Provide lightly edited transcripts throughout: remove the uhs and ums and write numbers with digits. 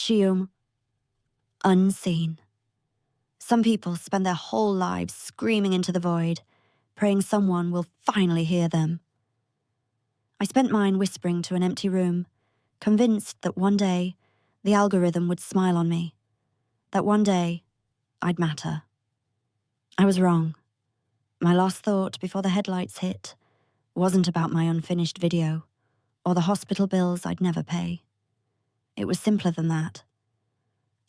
Chium. Unseen. Some people spend their whole lives screaming into the void, praying someone will finally hear them. I spent mine whispering to an empty room, convinced that one day the algorithm would smile on me, that one day I'd matter. I was wrong. My last thought before the headlights hit wasn't about my unfinished video or the hospital bills I'd never pay. It was simpler than that.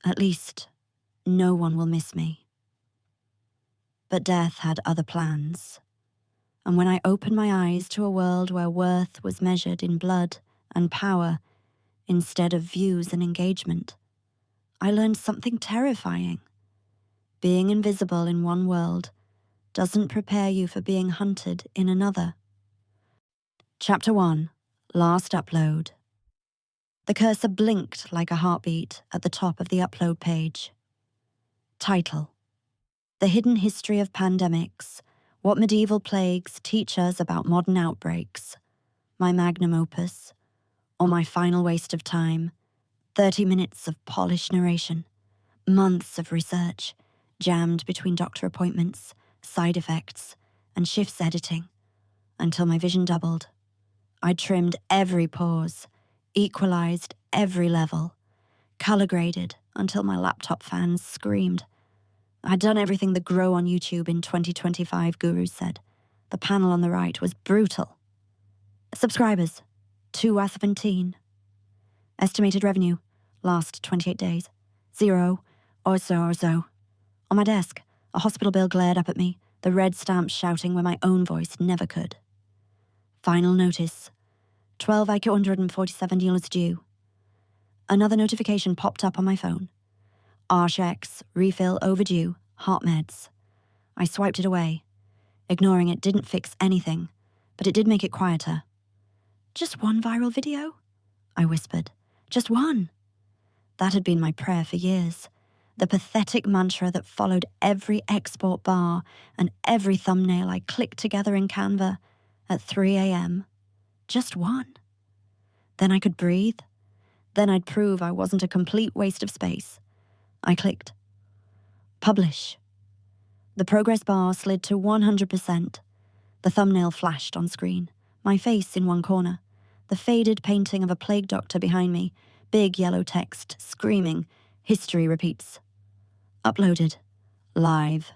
At least, no one will miss me. But death had other plans. And when I opened my eyes to a world where worth was measured in blood and power instead of views and engagement, I learned something terrifying. Being invisible in one world doesn't prepare you for being hunted in another. Chapter 1, Last Upload. The cursor blinked like a heartbeat at the top of the upload page. Title: The Hidden History of Pandemics, What Medieval Plagues Teach Us About Modern Outbreaks, my magnum opus, or my final waste of time, 30 minutes of polished narration, months of research, jammed between doctor appointments, side effects, and shifts editing, until my vision doubled. I trimmed every pause, equalized every level, color graded until my laptop fans screamed. I'd done everything the grow on YouTube in 2025 gurus said. The panel on the right was brutal. Subscribers, 217. Estimated revenue, last 28 days, 0 or so. On my desk, a hospital bill glared up at me, the red stamp shouting where my own voice never could. Final notice. 12 $147 due. Another notification popped up on my phone. Archex, refill overdue, heart meds. I swiped it away. Ignoring it didn't fix anything, but it did make it quieter. Just one viral video? I whispered. Just one. That had been my prayer for years. The pathetic mantra that followed every export bar and every thumbnail I clicked together in Canva at 3 a.m. Just one. Then I could breathe. Then I'd prove I wasn't a complete waste of space. I clicked. Publish. The progress bar slid to 100%. The thumbnail flashed on screen, my face in one corner, the faded painting of a plague doctor behind me, big yellow text screaming, history repeats. Uploaded. Live.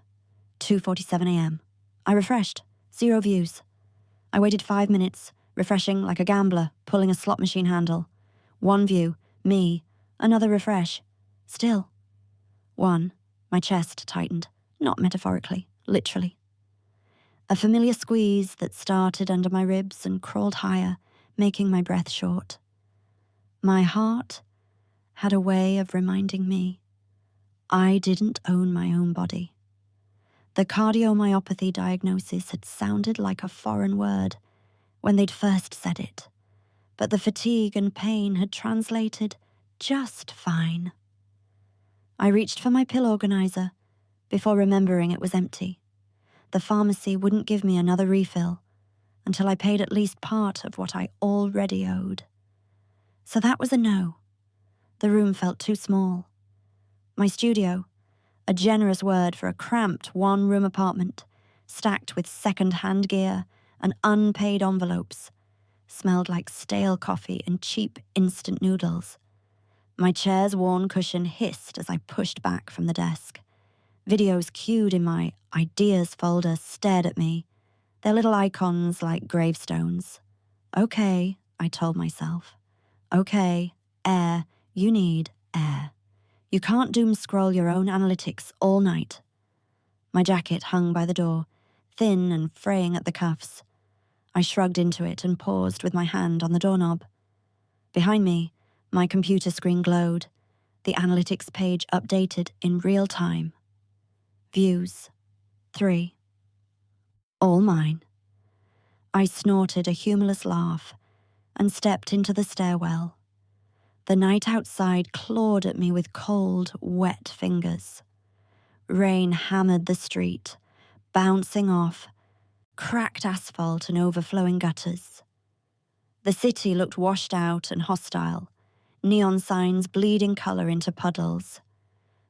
2:47 a.m. I refreshed. 0 views. I waited 5 minutes, refreshing like a gambler, pulling a slot machine handle. 1 view. Me. Another refresh. Still. 1. My chest tightened. Not metaphorically. Literally. A familiar squeeze that started under my ribs and crawled higher, making my breath short. My heart had a way of reminding me I didn't own my own body. The cardiomyopathy diagnosis had sounded like a foreign word when they'd first said it, but the fatigue and pain had translated just fine. I reached for my pill organizer before remembering it was empty. The pharmacy wouldn't give me another refill until I paid at least part of what I already owed. So that was a no. The room felt too small. My studio, a generous word for a cramped one-room apartment, stacked with second-hand gear and unpaid envelopes, smelled like stale coffee and cheap instant noodles. My chair's worn cushion hissed as I pushed back from the desk. Videos queued in my ideas folder stared at me, their little icons like gravestones. Okay, I told myself. Okay, air, you need air. You can't doom scroll your own analytics all night. My jacket hung by the door, thin and fraying at the cuffs. I shrugged into it and paused with my hand on the doorknob. Behind me, my computer screen glowed, the analytics page updated in real time. Views. 3. All mine. I snorted a humorless laugh and stepped into the stairwell. The night outside clawed at me with cold, wet fingers. Rain hammered the street, bouncing off cracked asphalt and overflowing gutters. The city looked washed out and hostile, neon signs bleeding colour into puddles.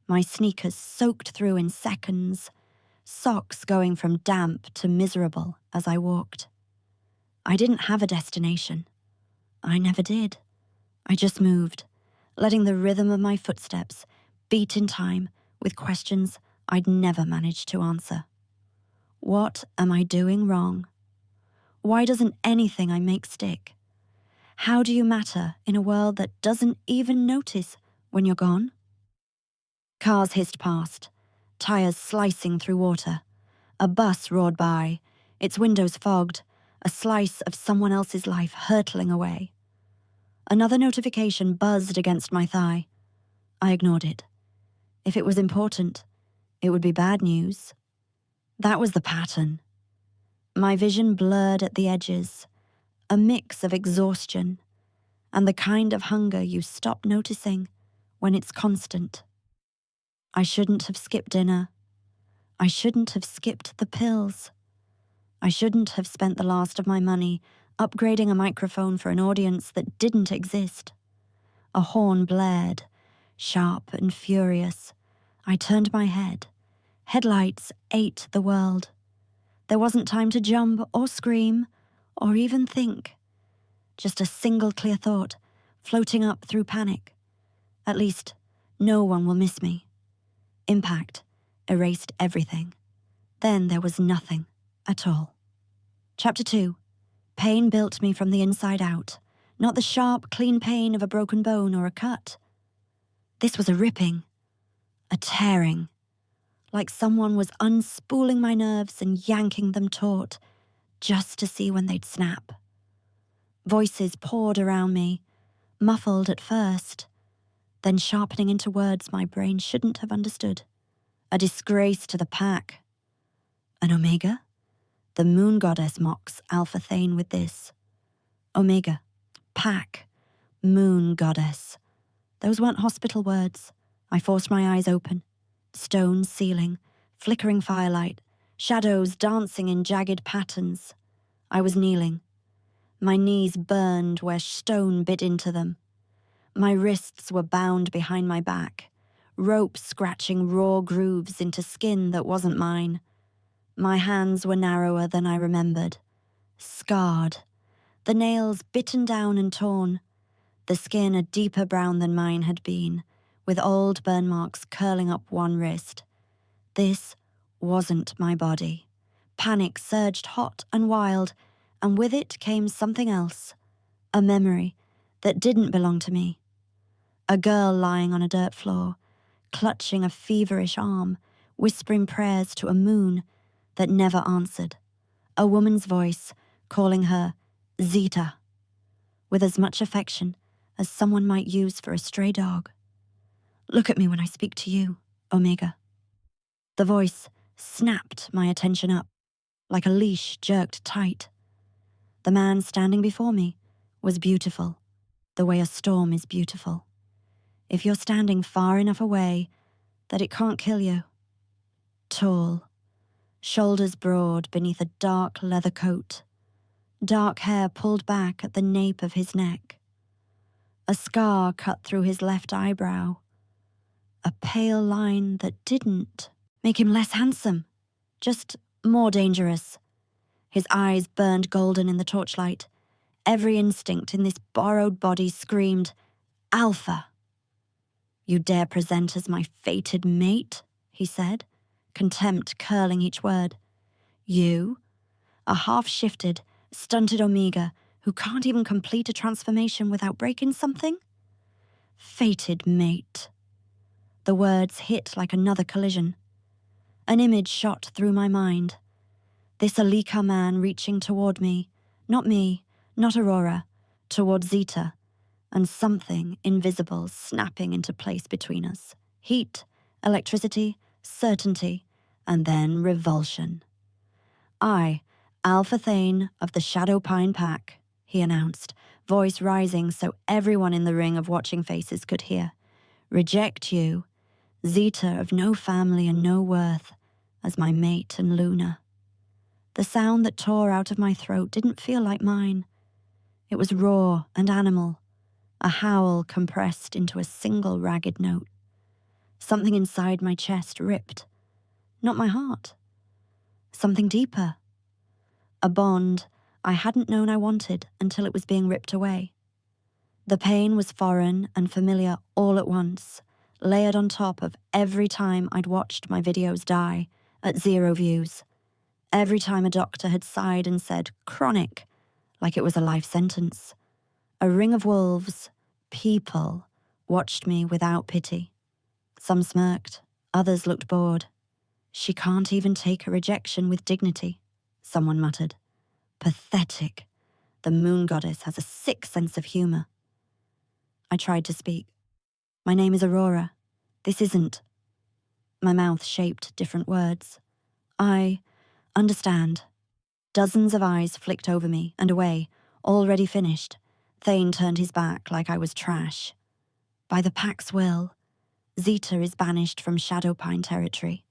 My sneakers soaked through in seconds, socks going from damp to miserable as I walked. I didn't have a destination. I never did. I just moved, letting the rhythm of my footsteps beat in time with questions I'd never managed to answer. What am I doing wrong? Why doesn't anything I make stick? How do you matter in a world that doesn't even notice when you're gone? Cars hissed past, tires slicing through water. A bus roared by, its windows fogged, a slice of someone else's life hurtling away. Another notification buzzed against my thigh. I ignored it. If it was important, it would be bad news. That was the pattern. My vision blurred at the edges, a mix of exhaustion and the kind of hunger you stop noticing when it's constant. I shouldn't have skipped dinner. I shouldn't have skipped the pills. I shouldn't have spent the last of my money upgrading a microphone for an audience that didn't exist. A horn blared, sharp and furious. I turned my head. Headlights ate the world. There wasn't time to jump or scream or even think. Just a single clear thought, floating up through panic. At least, no one will miss me. Impact erased everything. Then there was nothing at all. Chapter 2. Pain built me from the inside out, not the sharp, clean pain of a broken bone or a cut. This was a ripping, a tearing, like someone was unspooling my nerves and yanking them taut, just to see when they'd snap. Voices poured around me, muffled at first, then sharpening into words my brain shouldn't have understood. A disgrace to the pack. An Omega? The moon goddess mocks Alpha Thane with this. Omega, pack, moon goddess. Those weren't hospital words. I forced my eyes open. Stone ceiling, flickering firelight, shadows dancing in jagged patterns. I was kneeling. My knees burned where stone bit into them. My wrists were bound behind my back, rope scratching raw grooves into skin that wasn't mine. My hands were narrower than I remembered, scarred, the nails bitten down and torn, the skin a deeper brown than mine had been, with old burn marks curling up one wrist. This wasn't my body. Panic surged hot and wild, and with it came something else, a memory that didn't belong to me. A girl lying on a dirt floor, clutching a feverish arm, whispering prayers to a moon that never answered. A woman's voice calling her Zeta, with as much affection as someone might use for a stray dog. Look at me when I speak to you, Omega. The voice snapped my attention up, like a leash jerked tight. The man standing before me was beautiful, the way a storm is beautiful. If you're standing far enough away that it can't kill you. Tall, shoulders broad beneath a dark leather coat, dark hair pulled back at the nape of his neck. A scar cut through his left eyebrow. A pale line that didn't make him less handsome, just more dangerous. His eyes burned golden in the torchlight. Every instinct in this borrowed body screamed, Alpha. You dare present as my fated mate, he said, contempt curling each word. You, a half-shifted, stunted Omega who can't even complete a transformation without breaking something? Fated mate. The words hit like another collision. An image shot through my mind. This Alika man reaching toward me, not Aurora, toward Zeta, and something invisible snapping into place between us. Heat, electricity, certainty, and then revulsion. I, Alpha Thane of the Shadow Pine Pack, he announced, voice rising so everyone in the ring of watching faces could hear. Reject you, Zeta of no family and no worth, as my mate and Luna. The sound that tore out of my throat didn't feel like mine. It was raw and animal, a howl compressed into a single ragged note. Something inside my chest ripped. Not my heart. Something deeper. A bond I hadn't known I wanted until it was being ripped away. The pain was foreign and familiar all at once, layered on top of every time I'd watched my videos die at 0 views. Every time a doctor had sighed and said, chronic, like it was a life sentence. A ring of wolves, people, watched me without pity. Some smirked, others looked bored. She can't even take a rejection with dignity, someone muttered. Pathetic. The moon goddess has a sick sense of humor. I tried to speak. My name is Aurora. This isn't. My mouth shaped different words. I understand. Dozens of eyes flicked over me and away, already finished. Thane turned his back like I was trash. By the pack's will, Zeta is banished from Shadowpine territory.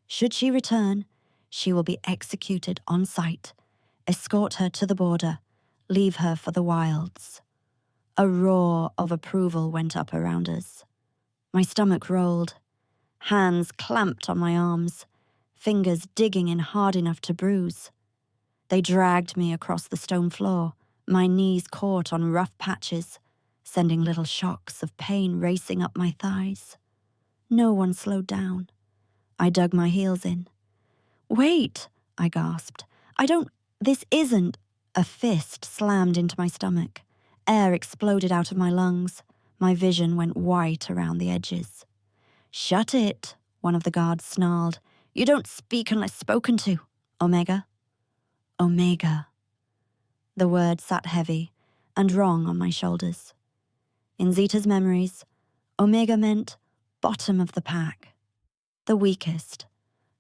Should she return, she will be executed on sight. Escort her to the border. Leave her for the wilds. A roar of approval went up around us. My stomach rolled. Hands clamped on my arms, fingers digging in hard enough to bruise. They dragged me across the stone floor, my knees caught on rough patches, sending little shocks of pain racing up my thighs. No one slowed down. I dug my heels in. Wait, I gasped. This isn't. A fist slammed into my stomach. Air exploded out of my lungs. My vision went white around the edges. Shut it, one of the guards snarled. You don't speak unless spoken to. Omega? Omega. The word sat heavy and wrong on my shoulders. In Zeta's memories, Omega meant bottom of the pack. The weakest.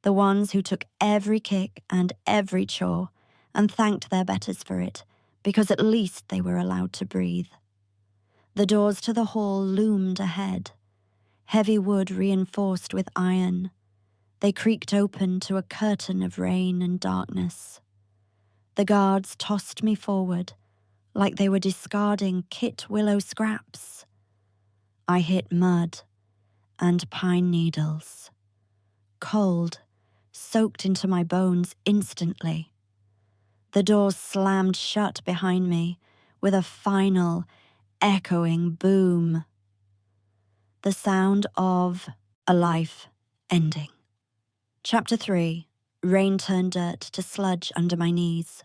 The ones who took every kick and every chore and thanked their betters for it, because at least they were allowed to breathe. The doors to the hall loomed ahead, heavy wood reinforced with iron. They creaked open to a curtain of rain and darkness. The guards tossed me forward, like they were discarding kit willow scraps. I hit mud and pine needles. Cold, soaked into my bones instantly. The doors slammed shut behind me with a final, echoing boom. The sound of a life ending. Chapter 3. Rain turned dirt to sludge under my knees.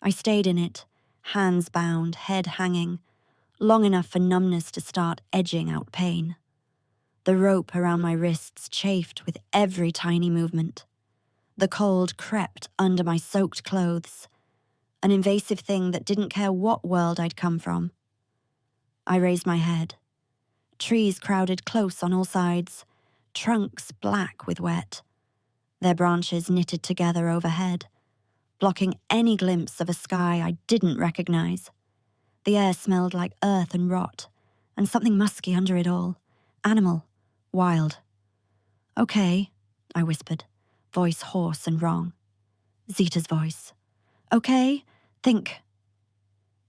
I stayed in it, hands bound, head hanging, long enough for numbness to start edging out pain. The rope around my wrists chafed with every tiny movement. The cold crept under my soaked clothes, an invasive thing that didn't care what world I'd come from. I raised my head. Trees crowded close on all sides, trunks black with wet. Their branches knitted together overhead, blocking any glimpse of a sky I didn't recognize. The air smelled like earth and rot, and something musky under it all. Animal, wild. Okay, I whispered, voice hoarse and wrong. Zeta's voice. Okay, think.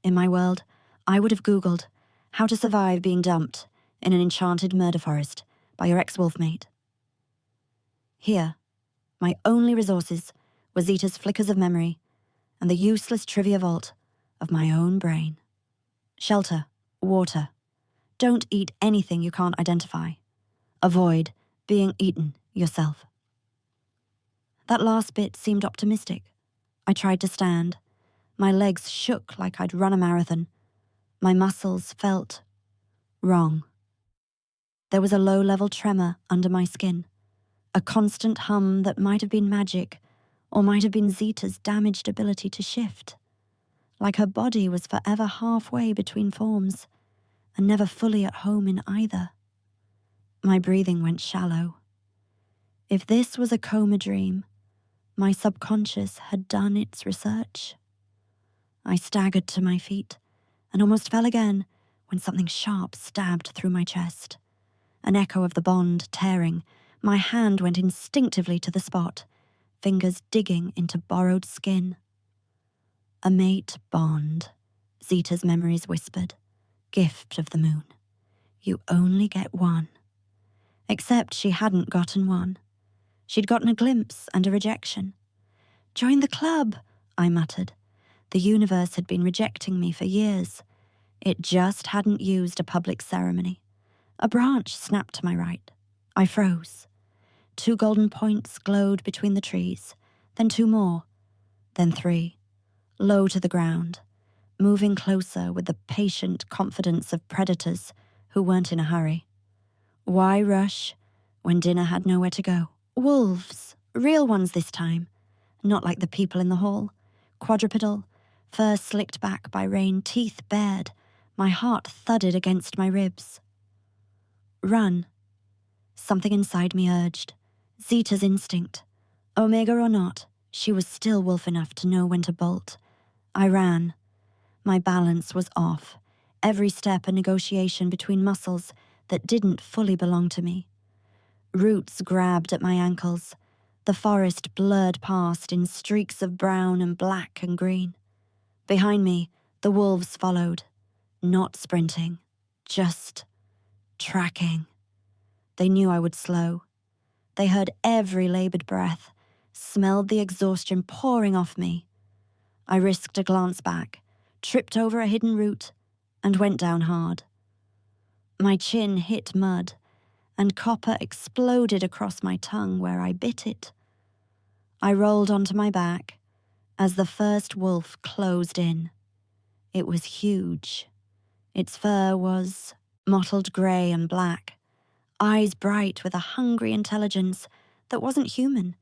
In my world, I would have Googled how to survive being dumped in an enchanted murder forest by your ex-wolf mate. Here, my only resources were Zeta's flickers of memory and the useless trivia vault of my own brain. Shelter, water. Don't eat anything you can't identify. Avoid being eaten yourself. That last bit seemed optimistic. I tried to stand. My legs shook like I'd run a marathon. My muscles felt wrong. There was a low-level tremor under my skin, a constant hum that might have been magic or might have been Zeta's damaged ability to shift, like her body was forever halfway between forms and never fully at home in either. My breathing went shallow. If this was a coma dream, my subconscious had done its research. I staggered to my feet and almost fell again when something sharp stabbed through my chest. An echo of the bond tearing, my hand went instinctively to the spot, fingers digging into borrowed skin. A mate bond, Zeta's memories whispered, Gift of the moon. You only get one. Except she hadn't gotten one. She'd gotten a glimpse and a rejection. Join the club, I muttered. The universe had been rejecting me for years. It just hadn't used a public ceremony. A branch snapped to my right. I froze. 2 golden points glowed between the trees, then 2 more, then 3, low to the ground, moving closer with the patient confidence of predators who weren't in a hurry. Why rush when dinner had nowhere to go? Wolves, real ones this time, not like the people in the hall. Quadrupedal, fur slicked back by rain, teeth bared. My heart thudded against my ribs. Run. Something inside me urged. Zeta's instinct. Omega or not, she was still wolf enough to know when to bolt. I ran. My balance was off. Every step a negotiation between muscles that didn't fully belong to me. Roots grabbed at my ankles. The forest blurred past in streaks of brown and black and green. Behind me, the wolves followed. Not sprinting, just tracking. They knew I would slow. They heard every labored breath, smelled the exhaustion pouring off me. I risked a glance back, tripped over a hidden root, and went down hard. My chin hit mud, and copper exploded across my tongue where I bit it. I rolled onto my back as the first wolf closed in. It was huge. Its fur was mottled grey and black, eyes bright with a hungry intelligence that wasn't human,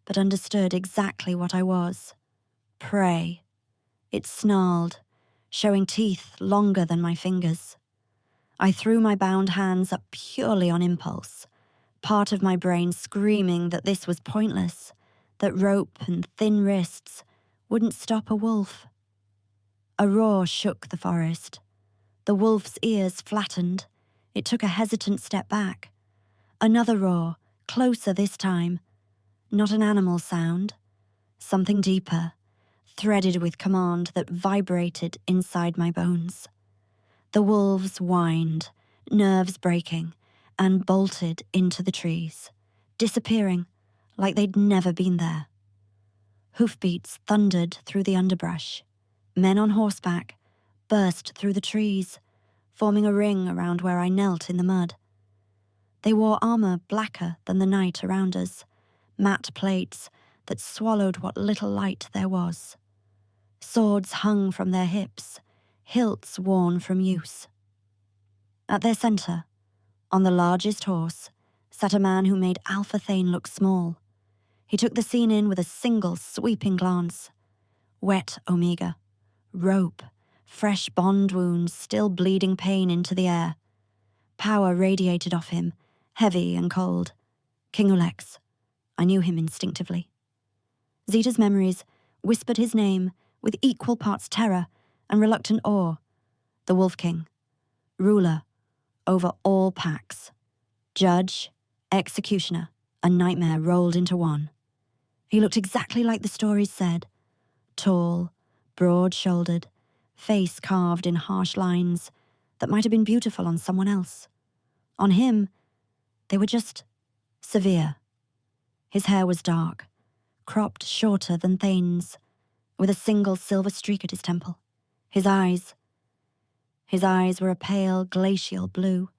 but understood exactly what I was. Prey. It snarled, showing teeth longer than my fingers. I threw my bound hands up purely on impulse, part of my brain screaming that this was pointless, that rope and thin wrists wouldn't stop a wolf. A roar shook the forest. The wolf's ears flattened. It took a hesitant step back. Another roar, closer this time. Not an animal sound. Something deeper, threaded with command that vibrated inside my bones. The wolves whined, nerves breaking, and bolted into the trees, disappearing like they'd never been there. Hoofbeats thundered through the underbrush. Men on horseback burst through the trees, forming a ring around where I knelt in the mud. They wore armor blacker than the night around us, matte plates that swallowed what little light there was. Swords hung from their hips, hilts worn from use. At their center, on the largest horse, sat a man who made Alpha Thane look small. He took the scene in with a single sweeping glance. Wet Omega, rope, fresh bond wounds still bleeding pain into the air. Power radiated off him, heavy and cold. King Ulex. I knew him instinctively. Zeta's memories whispered his name with equal parts terror and reluctant awe. The Wolf King, ruler over all packs. Judge, executioner, and nightmare rolled into one. He looked exactly like the stories said. Tall, broad-shouldered, face carved in harsh lines that might have been beautiful on someone else. On him, they were just severe. His hair was dark, cropped shorter than Thane's, with a single silver streak at his temple. His eyes were a pale glacial blue,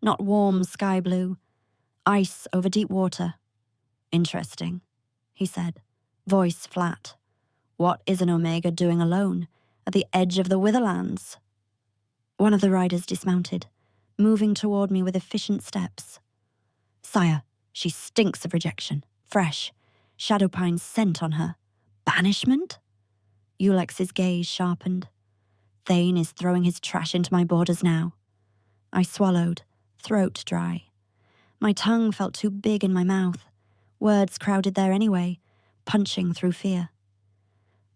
not warm sky blue, ice over deep water. Interesting, he said, voice flat. What is an Omega doing alone at the edge of the Witherlands? One of the riders dismounted, moving toward me with efficient steps. Sire, she stinks of rejection, fresh, Shadowpine's scent on her. Banishment? Ulex's gaze sharpened. Thane is throwing his trash into my borders now. I swallowed, throat dry. My tongue felt too big in my mouth. Words crowded there anyway, punching through fear.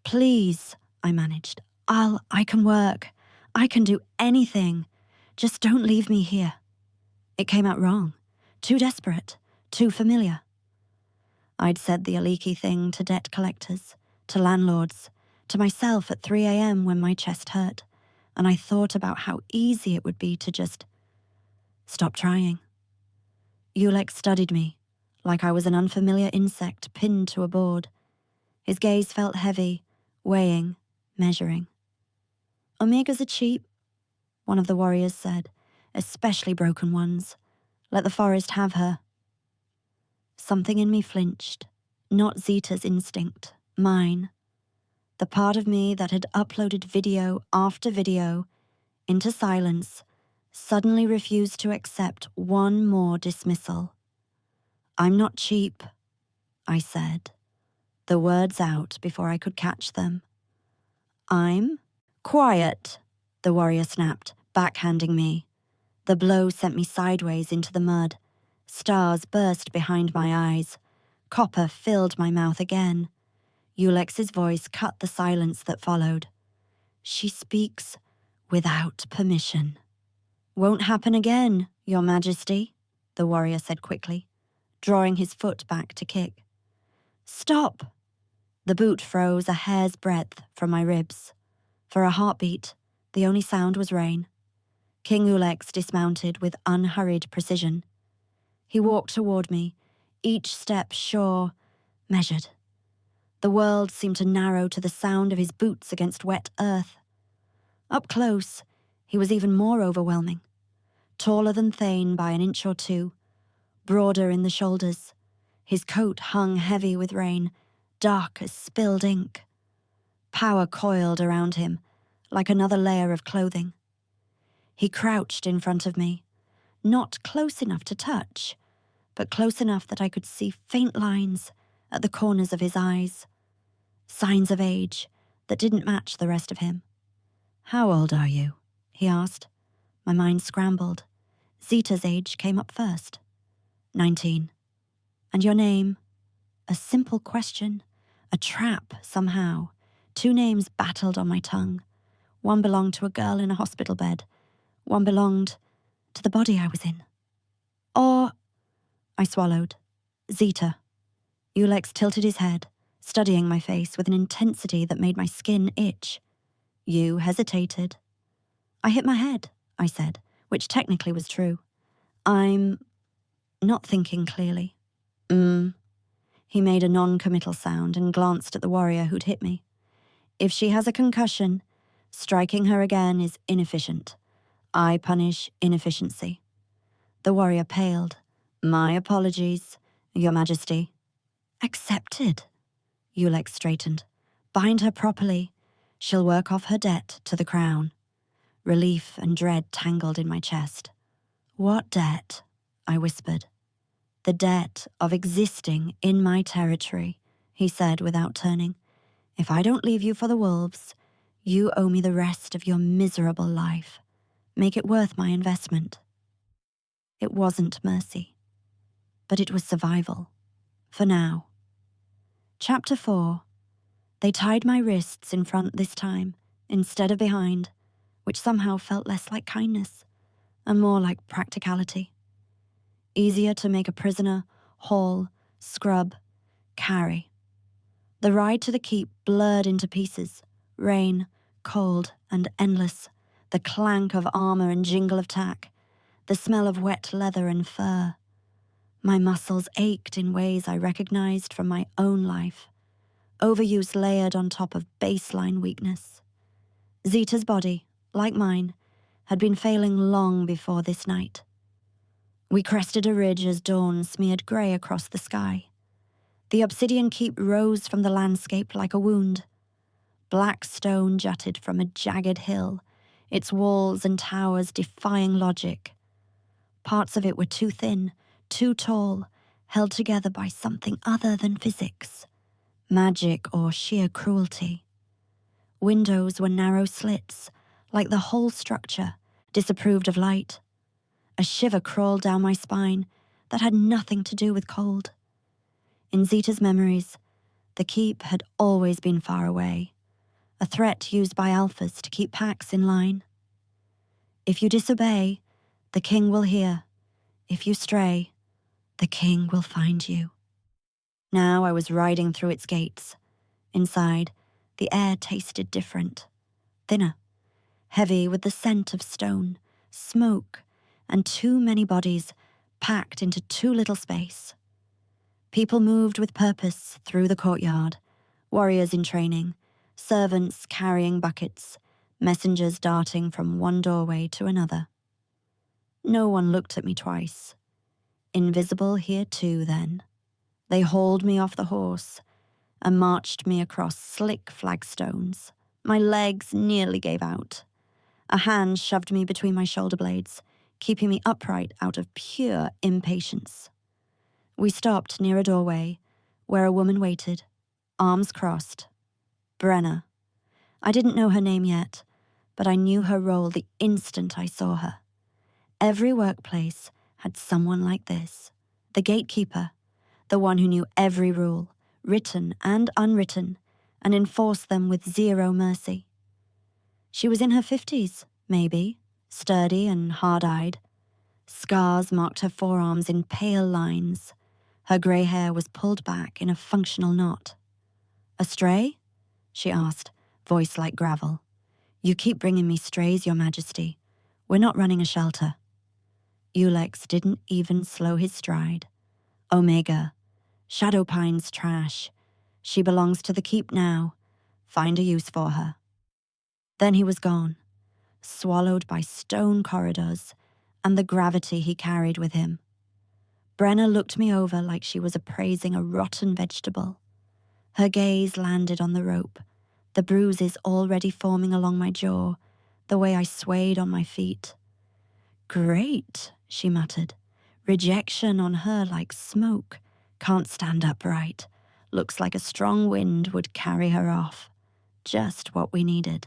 Please, I managed. I can work. I can do anything. Just don't leave me here. It came out wrong. Too desperate. Too familiar. I'd said the Aliki thing to debt collectors, to landlords, to myself at 3 a.m. when my chest hurt. and I thought about how easy it would be to just stop trying. Ulex studied me, like I was an unfamiliar insect pinned to a board. His gaze felt heavy, weighing, measuring. "Omegas are cheap," one of the warriors said, "especially broken ones. Let the forest have her." Something in me flinched, not Zeta's instinct, mine. The part of me that had uploaded video after video into silence suddenly refused to accept one more dismissal. "I'm not cheap," I said, the words out before I could catch them. "I'm quiet," the warrior snapped, backhanding me. The blow sent me sideways into the mud. Stars burst behind my eyes. Copper filled my mouth again. Ulex's voice cut the silence that followed. "She speaks without permission." "Won't happen again, Your Majesty," the warrior said quickly, drawing his foot back to kick. "Stop!" The boot froze a hair's breadth from my ribs. For a heartbeat, the only sound was rain. King Ulex dismounted with unhurried precision. He walked toward me, each step sure, measured. The world seemed to narrow to the sound of his boots against wet earth. Up close, he was even more overwhelming. Taller than Thane by an inch or two, broader in the shoulders. His coat hung heavy with rain, dark as spilled ink. Power coiled around him, like another layer of clothing. He crouched in front of me, not close enough to touch, but close enough that I could see faint lines at the corners of his eyes. Signs of age that didn't match the rest of him. "How old are you?" he asked. My mind scrambled. Zeta's age came up first. 19. "And your name?" A simple question, a trap somehow. Two names battled on my tongue. One belonged to a girl in a hospital bed. One belonged to the body I was in. "Or," I swallowed. "Zeta." Ulex tilted his head, studying my face with an intensity that made my skin itch. You hesitated. "I hit my head," I said, which technically was true. "I'm not thinking clearly." He made a non-committal sound and glanced at the warrior who'd hit me. "If she has a concussion, striking her again is inefficient. I punish inefficiency." The warrior paled. "My apologies, Your Majesty." "Accepted." Ulex straightened. "Bind her properly. She'll work off her debt to the crown." Relief and dread tangled in my chest. "What debt?" I whispered. "The debt of existing in my territory," he said without turning. "If I don't leave you for the wolves, you owe me the rest of your miserable life. Make it worth my investment." It wasn't mercy, but it was survival. For now. Chapter 4. They tied my wrists in front this time, instead of behind, which somehow felt less like kindness, and more like practicality. Easier to make a prisoner, haul, scrub, carry. The ride to the keep blurred into pieces. Rain, cold, and endless. The clank of armor and jingle of tack. The smell of wet leather and fur. My muscles ached in ways I recognized from my own life. Overuse layered on top of baseline weakness. Zeta's body, like mine, had been failing long before this night. We crested a ridge as dawn smeared grey across the sky. The obsidian keep rose from the landscape like a wound. Black stone jutted from a jagged hill, its walls and towers defying logic. Parts of it were too thin, too tall, held together by something other than physics, magic or sheer cruelty. Windows were narrow slits, like the whole structure disapproved of light. A shiver crawled down my spine that had nothing to do with cold. In Zeta's memories, the keep had always been far away, a threat used by alphas to keep packs in line. If you disobey, the king will hear. If you stray, the king will find you. Now I was riding through its gates. Inside, the air tasted different, thinner, heavy with the scent of stone, smoke, and too many bodies packed into too little space. People moved with purpose through the courtyard, warriors in training, servants carrying buckets, messengers darting from one doorway to another. No one looked at me twice. Invisible here too, then. They hauled me off the horse and marched me across slick flagstones. My legs nearly gave out. A hand shoved me between my shoulder blades, keeping me upright out of pure impatience. We stopped near a doorway where a woman waited, arms crossed. Brenna. I didn't know her name yet, but I knew her role the instant I saw her. Every workplace had someone like this. The gatekeeper, the one who knew every rule, written and unwritten, and enforced them with zero mercy. She was in her 50s, maybe, sturdy and hard-eyed. Scars marked her forearms in pale lines. Her grey hair was pulled back in a functional knot. "A stray?" she asked, voice like gravel. "You keep bringing me strays, Your Majesty. We're not running a shelter." Ulex didn't even slow his stride. "Omega. Shadowpine's trash. She belongs to the keep now. Find a use for her." Then he was gone, swallowed by stone corridors and the gravity he carried with him. Brenna looked me over like she was appraising a rotten vegetable. Her gaze landed on the rope, the bruises already forming along my jaw, the way I swayed on my feet. "Great," she muttered. "Rejection on her like smoke. Can't stand upright. Looks like a strong wind would carry her off. Just what we needed.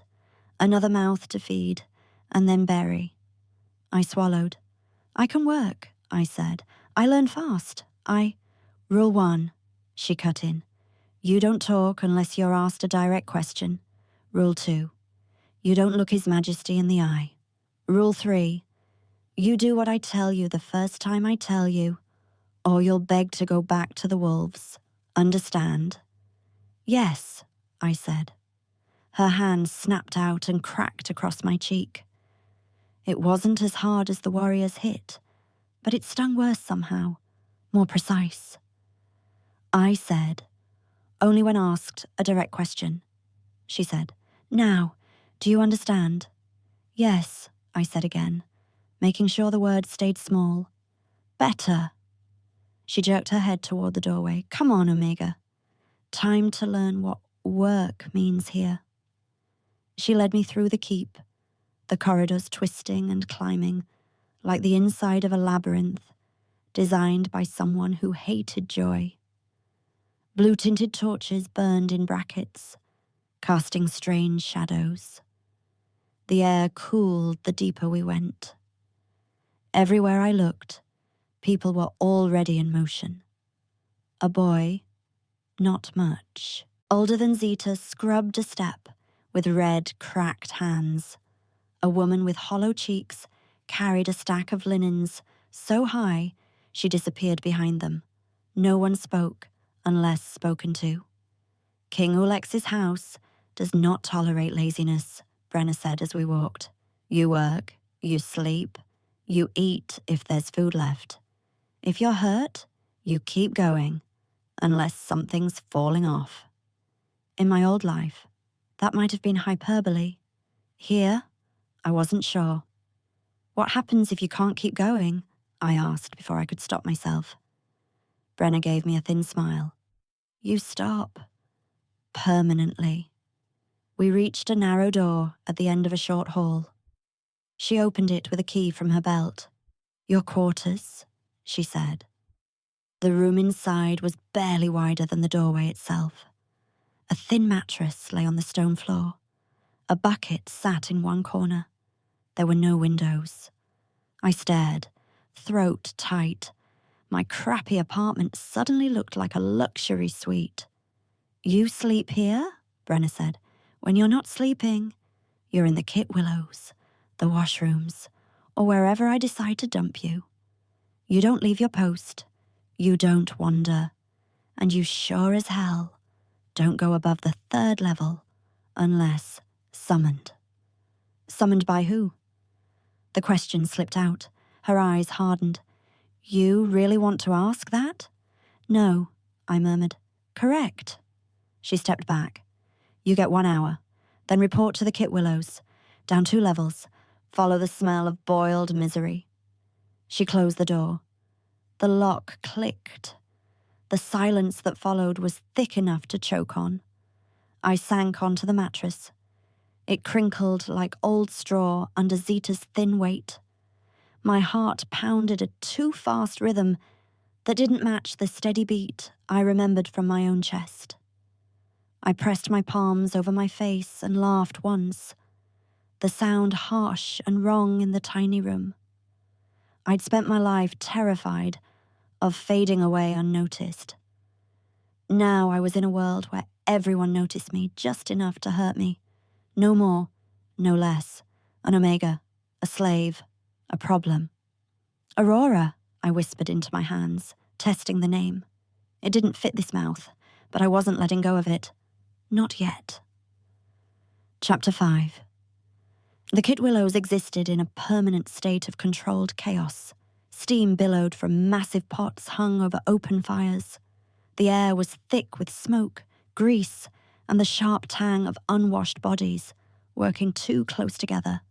Another mouth to feed, and then bury." I swallowed. "I can work," I said. "I learn fast. Rule 1, she cut in. You don't talk unless you're asked a direct question. Rule 2, you don't look His Majesty in the eye. Rule 3, you do what I tell you the first time I tell you, or you'll beg to go back to the wolves. Understand?" "Yes," I said. Her hand snapped out and cracked across my cheek. It wasn't as hard as the warrior's hit, but it stung worse somehow, more precise. I said, "Only when asked a direct question." She said, "Now, do you understand?" "Yes," I said again, making sure the words stayed small. "Better." She jerked her head toward the doorway. "Come on, Omega. Time to learn what work means here." She led me through the keep, the corridors twisting and climbing, like the inside of a labyrinth, designed by someone who hated joy. Blue-tinted torches burned in brackets, casting strange shadows. The air cooled the deeper we went. Everywhere I looked, people were already in motion. A boy, not much, older than Zeta, scrubbed a step with red, cracked hands. A woman with hollow cheeks carried a stack of linens so high she disappeared behind them. No one spoke unless spoken to. "King Ulex's house does not tolerate laziness," Brenna said as we walked. "You work, you sleep, you eat if there's food left. If you're hurt, you keep going, unless something's falling off." In my old life, that might have been hyperbole. Here, I wasn't sure. "What happens if you can't keep going?" I asked before I could stop myself. Brenna gave me a thin smile. "You stop. Permanently." We reached a narrow door at the end of a short hall. She opened it with a key from her belt. "Your quarters," she said. The room inside was barely wider than the doorway itself. A thin mattress lay on the stone floor. A bucket sat in one corner. There were no windows. I stared, throat tight. My crappy apartment suddenly looked like a luxury suite. "You sleep here?" Brenna said. "When you're not sleeping, you're in the kit willows, the washrooms, or wherever I decide to dump you. You don't leave your post. You don't wander. And you sure as hell don't go above the 3rd level unless summoned." Summoned by who? The question slipped out. Her eyes hardened. You really want to ask that? No, I murmured. Correct. She stepped back. You get 1 hour. Then report to the Kit Willows. Down 2 levels. Follow the smell of boiled misery. She closed the door. The lock clicked. The silence that followed was thick enough to choke on. I sank onto the mattress. It crinkled like old straw under Zita's thin weight. My heart pounded a too fast rhythm that didn't match the steady beat I remembered from my own chest. I pressed my palms over my face and laughed once, the sound harsh and wrong in the tiny room. I'd spent my life terrified of fading away unnoticed. Now I was in a world where everyone noticed me just enough to hurt me. No more, no less. An omega, a slave, a problem. Aurora, I whispered into my hands, testing the name. It didn't fit this mouth, but I wasn't letting go of it. Not yet. Chapter 5. The Kit Willows existed in a permanent state of controlled chaos. Steam billowed from massive pots hung over open fires. The air was thick with smoke, grease, and the sharp tang of unwashed bodies working too close together.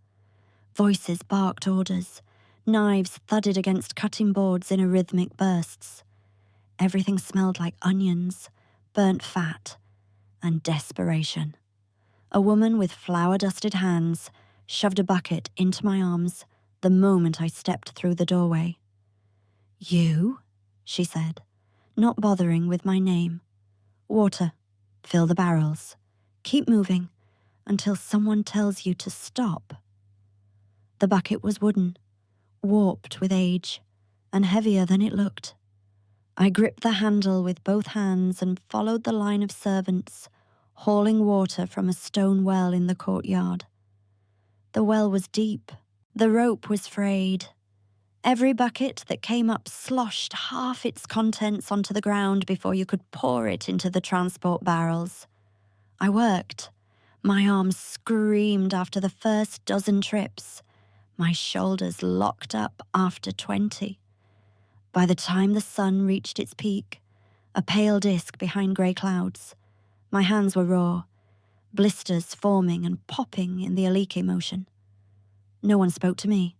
Voices barked orders. Knives thudded against cutting boards in rhythmic bursts. Everything smelled like onions, burnt fat, and desperation. A woman with flour-dusted hands shoved a bucket into my arms the moment I stepped through the doorway. You? She said, not bothering with my name. Water. Fill the barrels. Keep moving until someone tells you to stop. The bucket was wooden, warped with age, and heavier than it looked. I gripped the handle with both hands and followed the line of servants, hauling water from a stone well in the courtyard. The well was deep. The rope was frayed. Every bucket that came up sloshed half its contents onto the ground before you could pour it into the transport barrels. I worked. My arms screamed after the first dozen trips. My shoulders locked up after 20. By the time the sun reached its peak, a pale disk behind grey clouds, my hands were raw, blisters forming and popping in the aliki motion. No one spoke to me.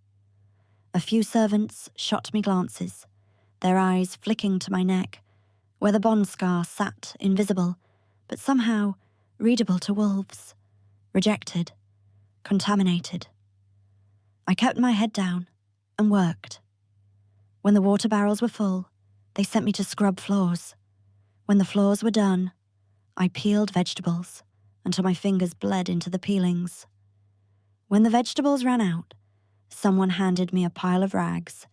A few servants shot me glances, their eyes flicking to my neck, where the bond scar sat invisible, but somehow readable to wolves, rejected, contaminated. I kept my head down and worked. When the water barrels were full, they sent me to scrub floors. When the floors were done, I peeled vegetables until my fingers bled into the peelings. When the vegetables ran out, someone handed me a pile of rags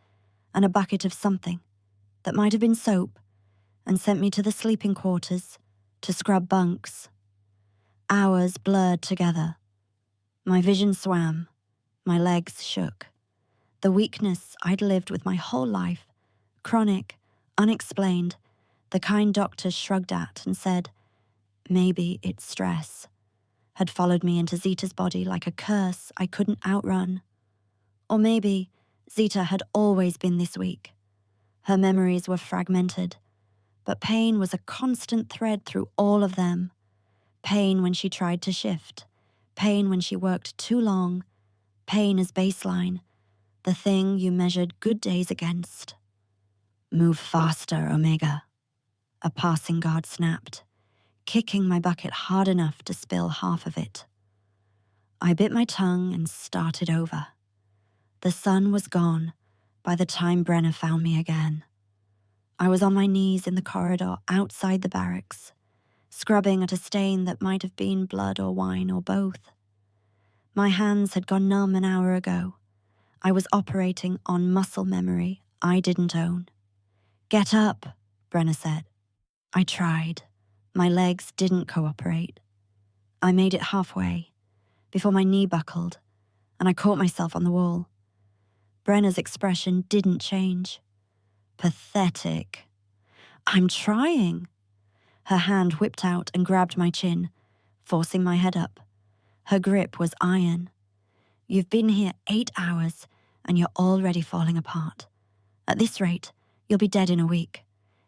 and a bucket of something that might have been soap and sent me to the sleeping quarters to scrub bunks. Hours blurred together. My vision swam. My legs shook. The weakness I'd lived with my whole life, chronic, unexplained, the kind doctors shrugged at and said, maybe it's stress, had followed me into Zita's body like a curse I couldn't outrun. Or maybe Zita had always been this weak. Her memories were fragmented, but pain was a constant thread through all of them. Pain when she tried to shift, pain when she worked too long, pain as baseline, the thing you measured good days against. Move faster, Omega, a passing guard snapped, kicking my bucket hard enough to spill half of it. I bit my tongue and started over. The sun was gone by the time Brenna found me again. I was on my knees in the corridor outside the barracks, scrubbing at a stain that might have been blood or wine or both. My hands had gone numb an hour ago. I was operating on muscle memory I didn't own. Get up, Brenna said. I tried. My legs didn't cooperate. I made it halfway, before my knee buckled, and I caught myself on the wall. Brenna's expression didn't change. Pathetic. I'm trying. Her hand whipped out and grabbed my chin, forcing my head up. Her grip was iron. You've been here 8 hours, and you're already falling apart. At this rate, you'll be dead in a week.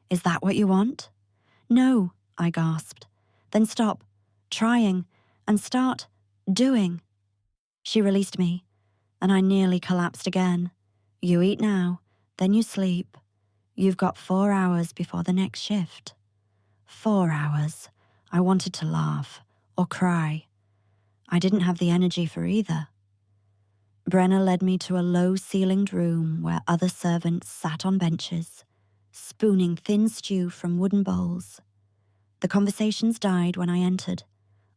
Is that what you want?" "No," I gasped. "Then stop trying and start doing." She released me, and I nearly collapsed again. "You eat now, then you sleep. You've got 4 hours before the next shift." 4 hours. I wanted to laugh or cry. I didn't have the energy for either. Brenna led me to a low-ceilinged room where other servants sat on benches, spooning thin stew from wooden bowls. The conversations died when I entered.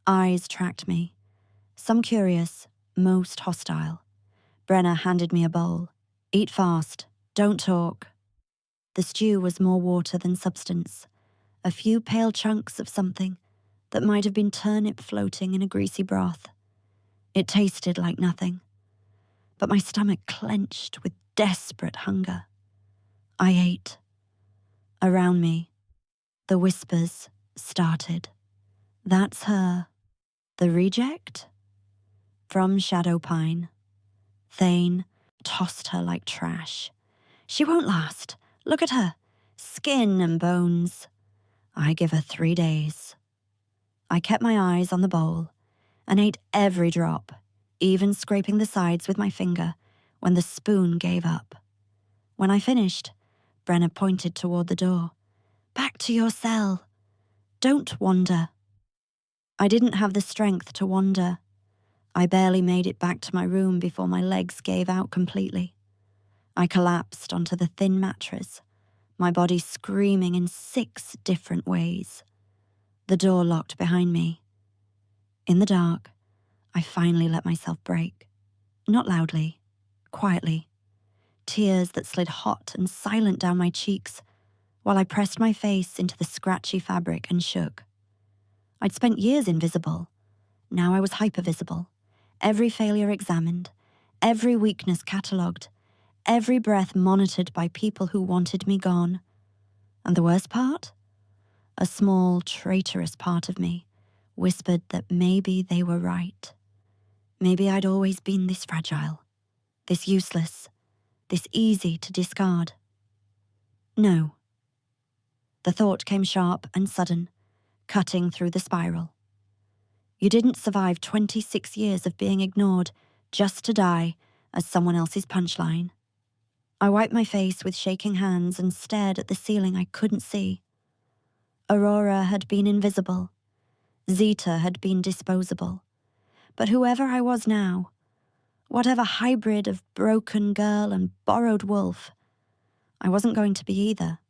Eyes tracked me, some curious, most hostile. Brenna handed me a bowl. "Eat fast, don't talk." The stew was more water than substance, a few pale chunks of something that might have been turnip floating in a greasy broth. It tasted like nothing, but my stomach clenched with desperate hunger. I ate. Around me, the whispers started. "That's her. The reject?" From Shadow Pine. Thane tossed her like trash. "She won't last. Look at her. Skin and bones. I give her 3 days." I kept my eyes on the bowl and ate every drop, even scraping the sides with my finger when the spoon gave up. When I finished, Brenna pointed toward the door. "Back to your cell. Don't wander." I didn't have the strength to wander. I barely made it back to my room before my legs gave out completely. I collapsed onto the thin mattress, my body screaming in 6 different ways. The door locked behind me. In the dark, I finally let myself break. Not loudly, quietly. Tears that slid hot and silent down my cheeks while I pressed my face into the scratchy fabric and shook. I'd spent years invisible. Now I was hypervisible. Every failure examined, every weakness catalogued, every breath monitored by people who wanted me gone. And the worst part? A small, traitorous part of me whispered that maybe they were right. Maybe I'd always been this fragile, this useless, this easy to discard. No. The thought came sharp and sudden, cutting through the spiral. You didn't survive 26 years of being ignored just to die as someone else's punchline. I wiped my face with shaking hands and stared at the ceiling I couldn't see. Aurora had been invisible. Zeta had been disposable. But whoever I was now, whatever hybrid of broken girl and borrowed wolf, I wasn't going to be either.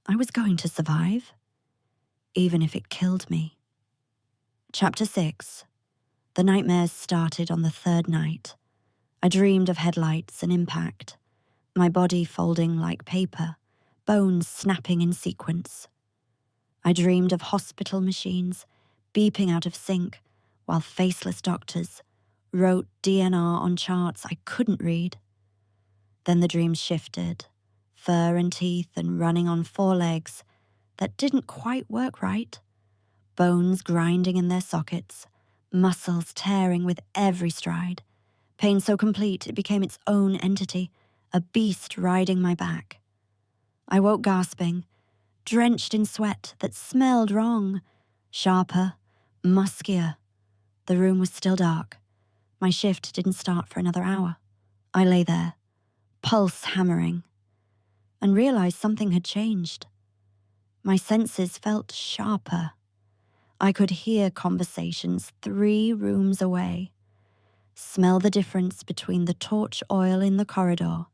I was going to survive, even if it killed me. Chapter 6. The nightmares started on the 3rd night. I dreamed of headlights and impact, my body folding like paper, bones snapping in sequence. I dreamed of hospital machines beeping out of sync while faceless doctors wrote DNR on charts I couldn't read. Then the dreams shifted, fur and teeth and running on 4 legs that didn't quite work right. Bones grinding in their sockets, muscles tearing with every stride, pain so complete it became its own entity, a beast riding my back. I woke gasping, drenched in sweat that smelled wrong, sharper, muskier. The room was still dark. My shift didn't start for another hour. I lay there, pulse hammering, and realized something had changed. My senses felt sharper. I could hear conversations 3 rooms away, smell the difference between the torch oil in the corridor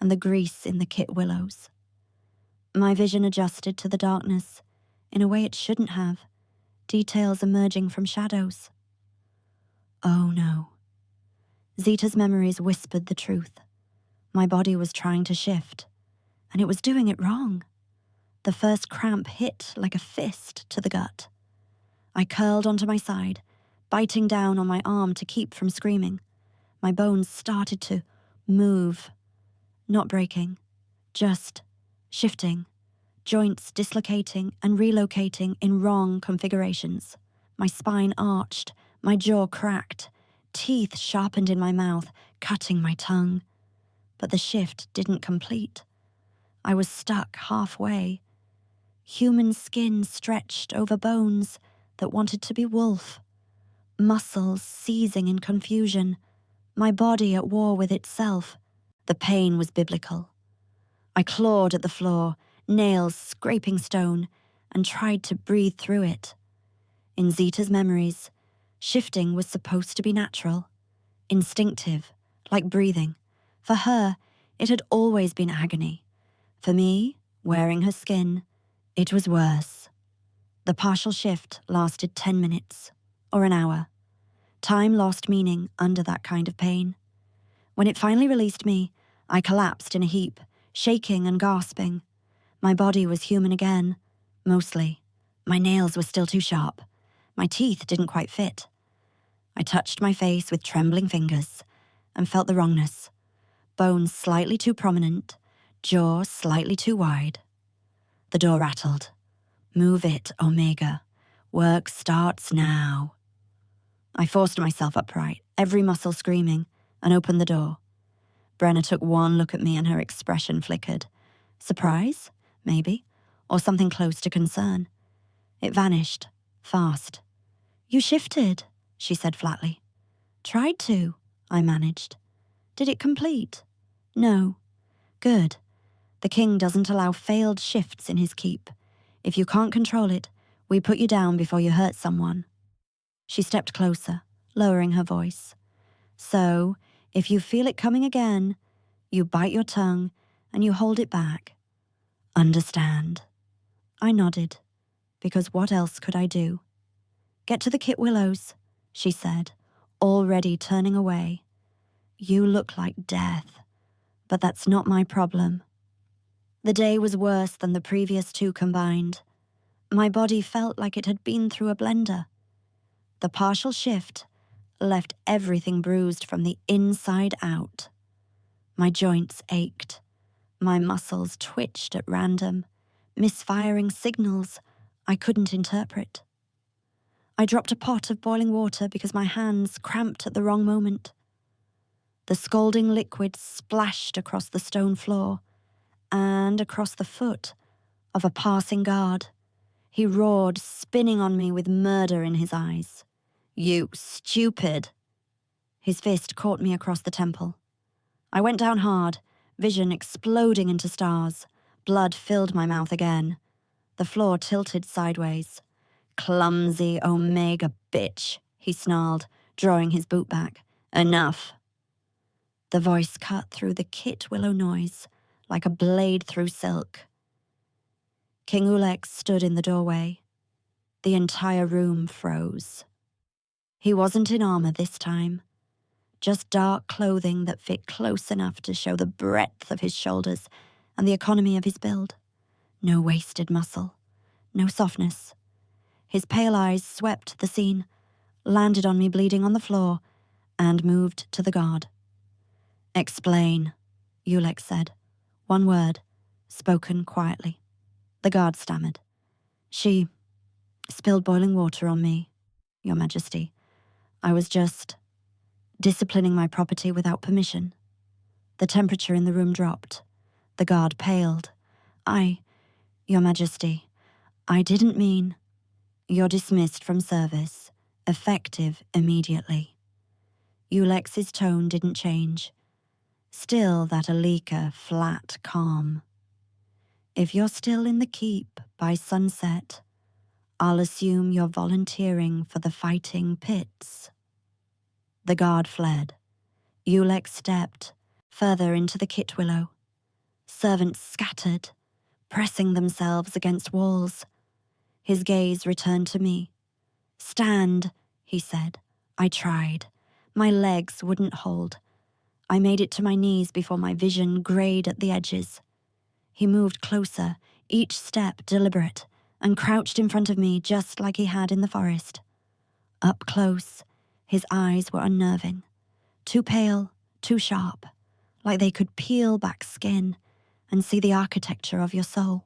and the grease in the kit willows. My vision adjusted to the darkness in a way it shouldn't have, details emerging from shadows. Oh no. Zeta's memories whispered the truth. My body was trying to shift, and it was doing it wrong. The first cramp hit like a fist to the gut. I curled onto my side, biting down on my arm to keep from screaming. My bones started to move, not breaking, just shifting, joints dislocating and relocating in wrong configurations. My spine arched, my jaw cracked, teeth sharpened in my mouth, cutting my tongue. But the shift didn't complete. I was stuck halfway. Human skin stretched over bones that wanted to be wolf. Muscles seizing in confusion. My body at war with itself. The pain was biblical. I clawed at the floor, nails scraping stone, and tried to breathe through it. In Zita's memories, shifting was supposed to be natural, instinctive, like breathing. For her, it had always been agony. For me, wearing her skin, it was worse. The partial shift lasted 10 minutes, or an hour. Time lost meaning under that kind of pain. When it finally released me, I collapsed in a heap, shaking and gasping. My body was human again, mostly. My nails were still too sharp. My teeth didn't quite fit. I touched my face with trembling fingers and felt the wrongness. Bones slightly too prominent, jaw slightly too wide. The door rattled. Move it, Omega. Work starts now. I forced myself upright, every muscle screaming, and opened the door. Brenna took one look at me and her expression flickered. Surprise? Maybe. Or something close to concern. It vanished. Fast. You shifted, she said flatly. Tried to, I managed. Did it complete? No. Good. The king doesn't allow failed shifts in his keep. If you can't control it, we put you down before you hurt someone. She stepped closer, lowering her voice. So, if you feel it coming again, you bite your tongue and you hold it back. Understand? I nodded, because what else could I do? Get to the Kit Willows, she said, already turning away. You look like death, but that's not my problem. The day was worse than the previous two combined. My body felt like it had been through a blender. The partial shift left everything bruised from the inside out. My joints ached. My muscles twitched at random, misfiring signals I couldn't interpret. I dropped a pot of boiling water because my hands cramped at the wrong moment. The scalding liquid splashed across the stone floor and across the foot of a passing guard. He roared, spinning on me with murder in his eyes. You stupid! His fist caught me across the temple. I went down hard, vision exploding into stars. Blood filled my mouth again. The floor tilted sideways. Clumsy Omega bitch, he snarled, drawing his boot back. Enough. The voice cut through the Kit Willow noise like a blade through silk. King Ulex stood in the doorway. The entire room froze. He wasn't in armor this time. Just dark clothing that fit close enough to show the breadth of his shoulders and the economy of his build. No wasted muscle. No softness. His pale eyes swept the scene, landed on me bleeding on the floor, and moved to the guard. Explain, Ulex said. One word, spoken quietly. The guard stammered. She spilled boiling water on me, Your Majesty. I was just disciplining my property without permission. The temperature in the room dropped. The guard paled. Your Majesty, I didn't mean... You're dismissed from service, effective immediately. Ulex's tone didn't change. Still that Alika flat calm. If you're still in the keep by sunset, I'll assume you're volunteering for the fighting pits. The guard fled. Ulex stepped further into the Kit Willow. Servants scattered, pressing themselves against walls. His gaze returned to me. Stand, he said. I tried. My legs wouldn't hold. I made it to my knees before my vision grayed at the edges. He moved closer, each step deliberate, and crouched in front of me just like he had in the forest. Up close, his eyes were unnerving. Too pale, too sharp, like they could peel back skin and see the architecture of your soul.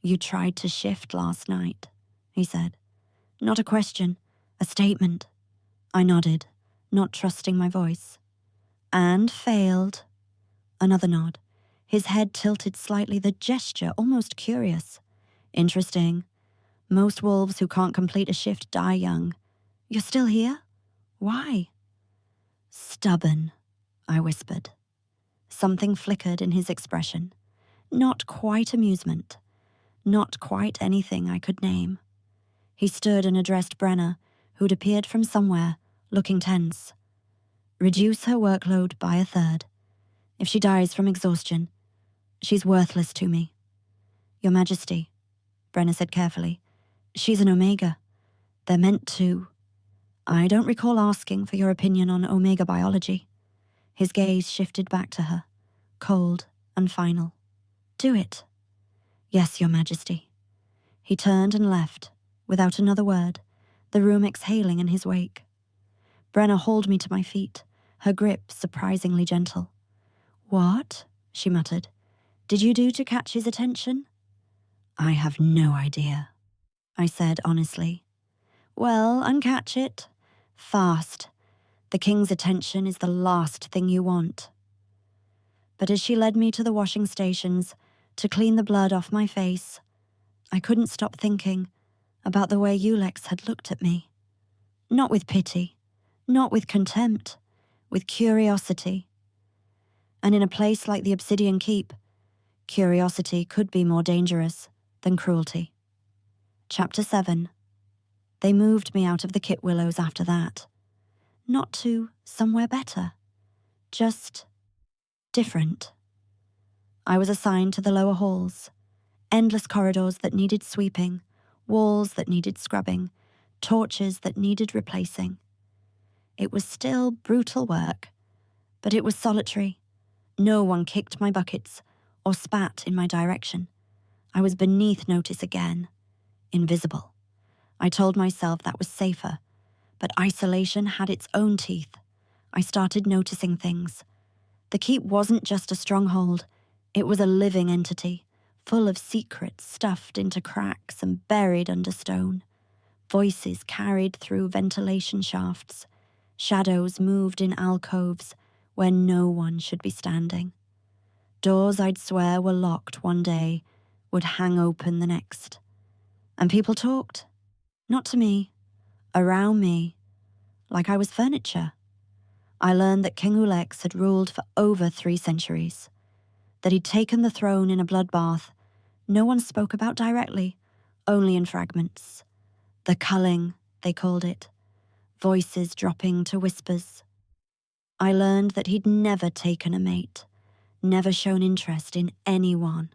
You tried to shift last night, he said. Not a question, a statement. I nodded. not trusting my voice. And failed. Another nod. His head tilted slightly, the gesture almost curious. Interesting. Most wolves who can't complete a shift die young. You're still here? Why? Stubborn, I whispered. Something flickered in his expression. Not quite amusement. Not quite anything I could name. He stood and addressed Brenna, who'd appeared from somewhere, looking tense. Reduce her workload by 1/3. If she dies from exhaustion, she's worthless to me. Your Majesty, Brenna said carefully, she's an Omega. They're meant to. I don't recall asking for your opinion on Omega biology. His gaze shifted back to her, cold and final. Do it. Yes, Your Majesty. He turned and left, without another word, the room exhaling in his wake. Brenna hauled me to my feet, her grip surprisingly gentle. What? She muttered. Did you do to catch his attention? I have no idea, I said honestly. Well, uncatch it. Fast. The king's attention is the last thing you want. But as she led me to the washing stations to clean the blood off my face, I couldn't stop thinking about the way Ulex had looked at me. Not with pity, not with contempt, with curiosity. And in a place like the Obsidian Keep, curiosity could be more dangerous than cruelty. Chapter 7. They moved me out of the Kit Willows after that. Not to somewhere better. Just different. I was assigned to the lower halls. Endless corridors that needed sweeping, walls that needed scrubbing, torches that needed replacing. It was still brutal work, but it was solitary. No one kicked my buckets or spat in my direction. I was beneath notice again, invisible. I told myself that was safer, but isolation had its own teeth. I started noticing things. The keep wasn't just a stronghold, it was a living entity, full of secrets stuffed into cracks and buried under stone. Voices carried through ventilation shafts. Shadows moved in alcoves where no one should be standing. Doors I'd swear were locked one day would hang open the next. And people talked. Not to me. Around me. Like I was furniture. I learned that King Ulex had ruled for over 3 centuries. That he'd taken the throne in a bloodbath no one spoke about directly, only in fragments. The culling, they called it. Voices dropping to whispers. I learned that he'd never taken a mate, never shown interest in anyone.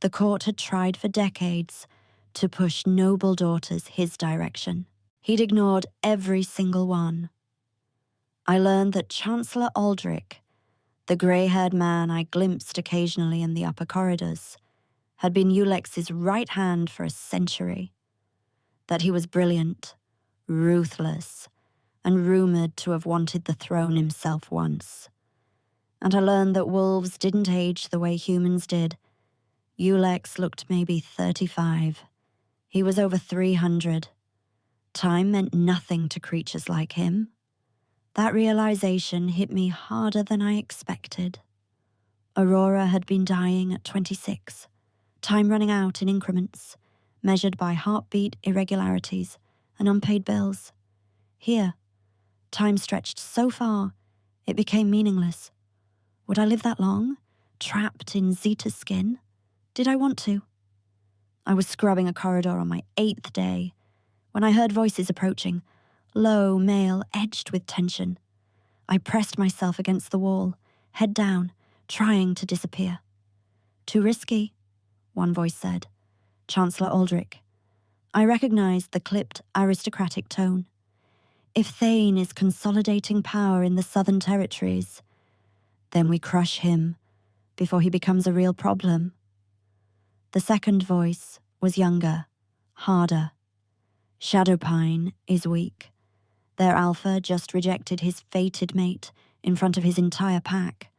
The court had tried for decades to push noble daughters his direction. He'd ignored every single one. I learned that Chancellor Aldrich, the grey-haired man I glimpsed occasionally in the upper corridors, had been Ulex's right hand for a century. That he was brilliant, ruthless, and rumoured to have wanted the throne himself once. And I learned that wolves didn't age the way humans did. Ulex looked maybe 35. He was over 300. Time meant nothing to creatures like him. That realization hit me harder than I expected. Aurora had been dying at 26, time running out in increments, measured by heartbeat irregularities and unpaid bills. Here, time stretched so far, it became meaningless. Would I live that long, trapped in Zeta's skin? Did I want to? I was scrubbing a corridor on my 8th day, when I heard voices approaching, low, male, edged with tension. I pressed myself against the wall, head down, trying to disappear. Too risky, one voice said. Chancellor Aldrich. I recognized the clipped, aristocratic tone. If Thane is consolidating power in the southern territories, then we crush him before he becomes a real problem. The second voice was younger, harder. Shadowpine is weak. Their alpha just rejected his fated mate in front of his entire pack.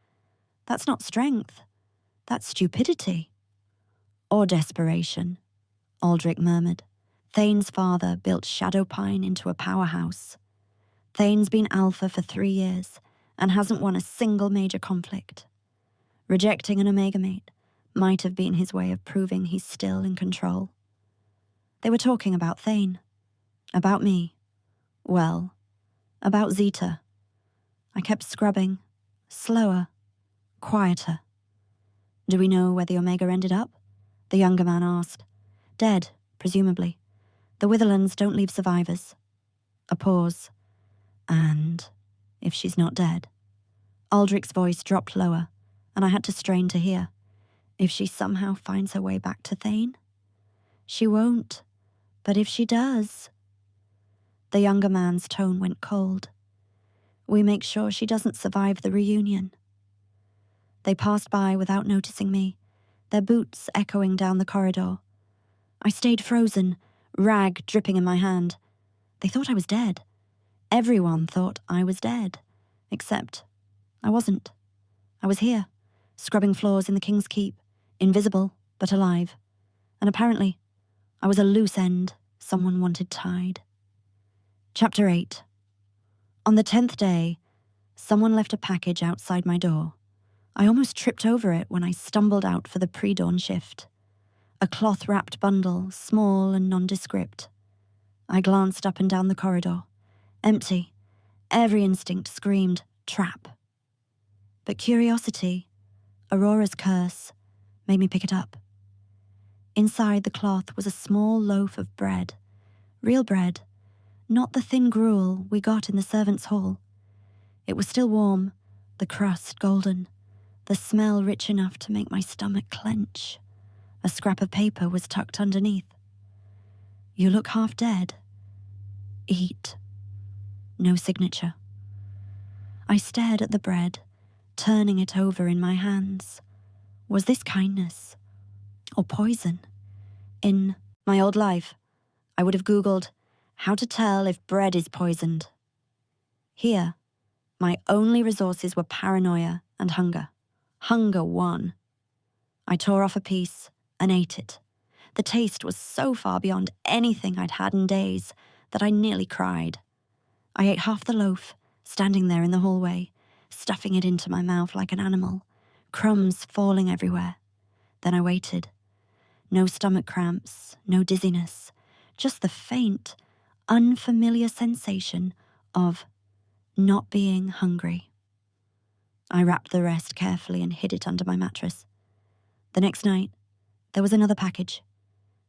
That's not strength. That's stupidity. Or desperation, Aldrich murmured. Thane's father built Shadowpine into a powerhouse. Thane's been alpha for 3 years and hasn't won a single major conflict. Rejecting an Omega mate might have been his way of proving he's still in control. They were talking about Thane. About me. Well, about Zeta. I kept scrubbing. Slower. Quieter. Do we know where the Omega ended up? The younger man asked. Dead, presumably. The Witherlands don't leave survivors. A pause. And if she's not dead? Aldrich's voice dropped lower, and I had to strain to hear. If she somehow finds her way back to Thane? She won't. But if she does... The younger man's tone went cold. We make sure she doesn't survive the reunion. They passed by without noticing me, their boots echoing down the corridor. I stayed frozen, rag dripping in my hand. They thought I was dead. Everyone thought I was dead. Except I wasn't. I was here, scrubbing floors in the King's Keep, invisible but alive. And apparently, I was a loose end someone wanted tied. Chapter 8. On the 10th day, someone left a package outside my door. I almost tripped over it when I stumbled out for the pre-dawn shift. A cloth-wrapped bundle, small and nondescript. I glanced up and down the corridor. Empty. Every instinct screamed, trap. But curiosity, Aurora's curse, made me pick it up. Inside the cloth was a small loaf of bread. Real bread. Not the thin gruel we got in the servants' hall. It was still warm, the crust golden, the smell rich enough to make my stomach clench. A scrap of paper was tucked underneath. You look half dead. Eat. No signature. I stared at the bread, turning it over in my hands. Was this kindness? Or poison? In my old life, I would have Googled how to tell if bread is poisoned. Here, my only resources were paranoia and hunger. Hunger won. I tore off a piece and ate it. The taste was so far beyond anything I'd had in days that I nearly cried. I ate half the loaf, standing there in the hallway, stuffing it into my mouth like an animal, crumbs falling everywhere. Then I waited. No stomach cramps, no dizziness, just the faint, unfamiliar sensation of not being hungry. I wrapped the rest carefully and hid it under my mattress. The next night, there was another package.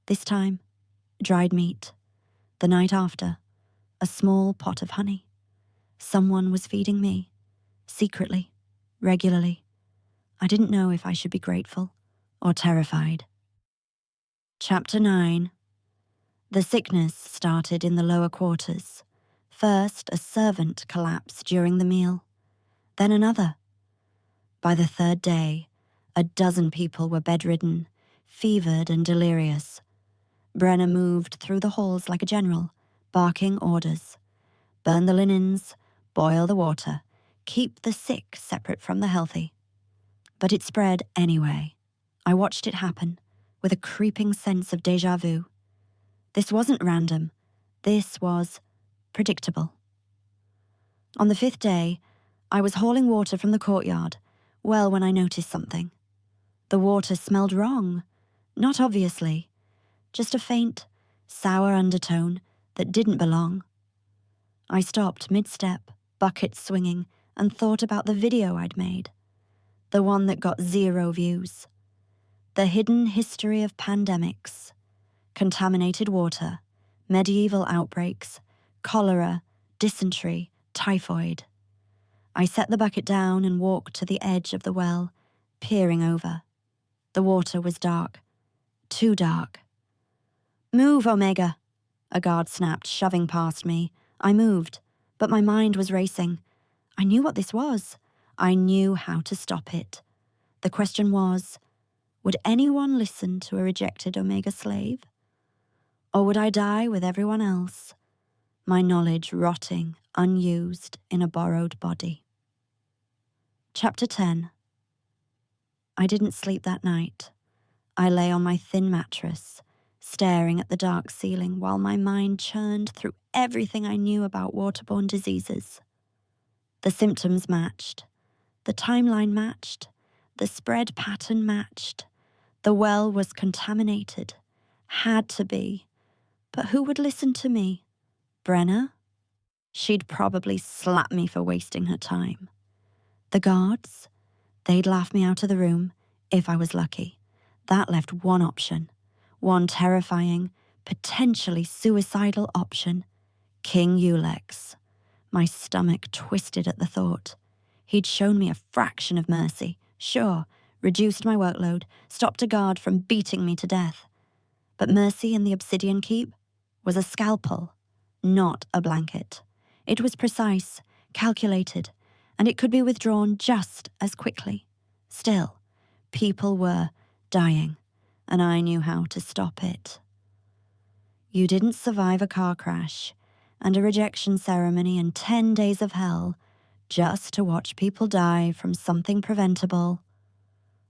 This time, dried meat. The night after, a small pot of honey. Someone was feeding me, secretly, regularly. I didn't know if I should be grateful or terrified. Chapter 9. The sickness started in the lower quarters. First, a servant collapsed during the meal. Then another. By the 3rd day, a dozen people were bedridden, fevered and delirious. Brenner moved through the halls like a general, barking orders. Burn the linens, boil the water, keep the sick separate from the healthy. But it spread anyway. I watched it happen, with a creeping sense of déjà vu. This wasn't random. This was predictable. On the 5th day, I was hauling water from the courtyard, well when I noticed something. The water smelled wrong. Not obviously. Just a faint, sour undertone that didn't belong. I stopped mid-step, bucket swinging, and thought about the video I'd made. The one that got 0 views. The hidden history of pandemics. Contaminated water, medieval outbreaks, cholera, dysentery, typhoid. I set the bucket down and walked to the edge of the well, peering over. The water was dark. Too dark. Move, Omega, a guard snapped, shoving past me. I moved, but my mind was racing. I knew what this was. I knew how to stop it. The question was, would anyone listen to a rejected Omega slave? Or would I die with everyone else, my knowledge rotting, unused in a borrowed body? Chapter 10. I didn't sleep that night. I lay on my thin mattress, staring at the dark ceiling while my mind churned through everything I knew about waterborne diseases. The symptoms matched. The timeline matched. The spread pattern matched. The well was contaminated. Had to be. But who would listen to me? Brenna? She'd probably slap me for wasting her time. The guards? They'd laugh me out of the room, if I was lucky. That left one option. One terrifying, potentially suicidal option. King Ulex. My stomach twisted at the thought. He'd shown me a fraction of mercy, sure, reduced my workload, stopped a guard from beating me to death. But mercy in the Obsidian Keep was a scalpel, not a blanket. It was precise, calculated, and it could be withdrawn just as quickly. Still, people were dying, and I knew how to stop it. You didn't survive a car crash and a rejection ceremony and 10 days of hell just to watch people die from something preventable,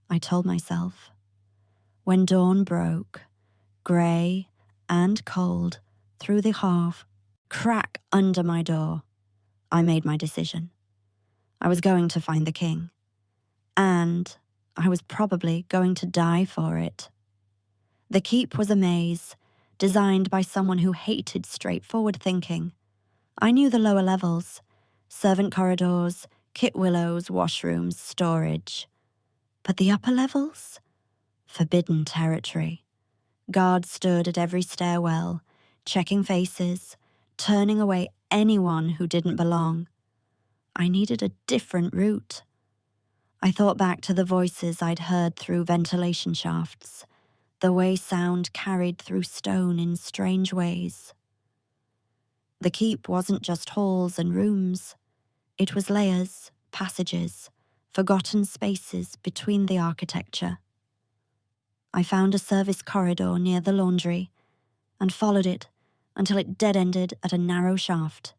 I told myself. When dawn broke, grey and cold, through the half crack under my door, I made my decision. I was going to find the king, and I was probably going to die for it. The keep was a maze, designed by someone who hated straightforward thinking. I knew the lower levels: servant corridors, kit willows, washrooms, storage. But the upper levels? Forbidden territory. Guards stood at every stairwell, checking faces, turning away anyone who didn't belong. I needed a different route. I thought back to the voices I'd heard through ventilation shafts, the way sound carried through stone in strange ways. The keep wasn't just halls and rooms. It was layers, passages, forgotten spaces between the architecture. I found a service corridor near the laundry and followed it until it dead-ended at a narrow shaft,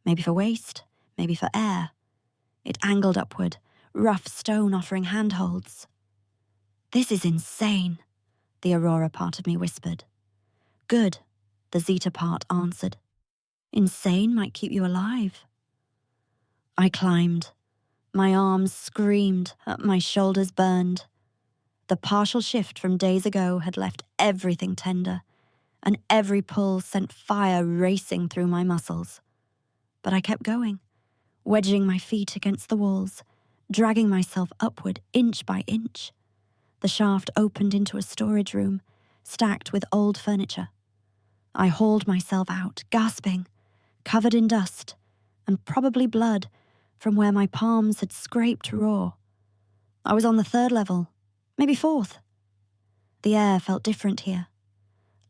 maybe for waste, maybe for air. It angled upward, rough stone offering handholds. "This is insane," the Aurora part of me whispered. "Good," the Zeta part answered. "Insane might keep you alive." I climbed. My arms screamed, my shoulders burned. The partial shift from days ago had left everything tender, and every pull sent fire racing through my muscles. But I kept going, wedging my feet against the walls, dragging myself upward inch by inch. The shaft opened into a storage room, stacked with old furniture. I hauled myself out, gasping, covered in dust, and probably blood from where my palms had scraped raw. I was on the 3rd level, maybe 4th. The air felt different here.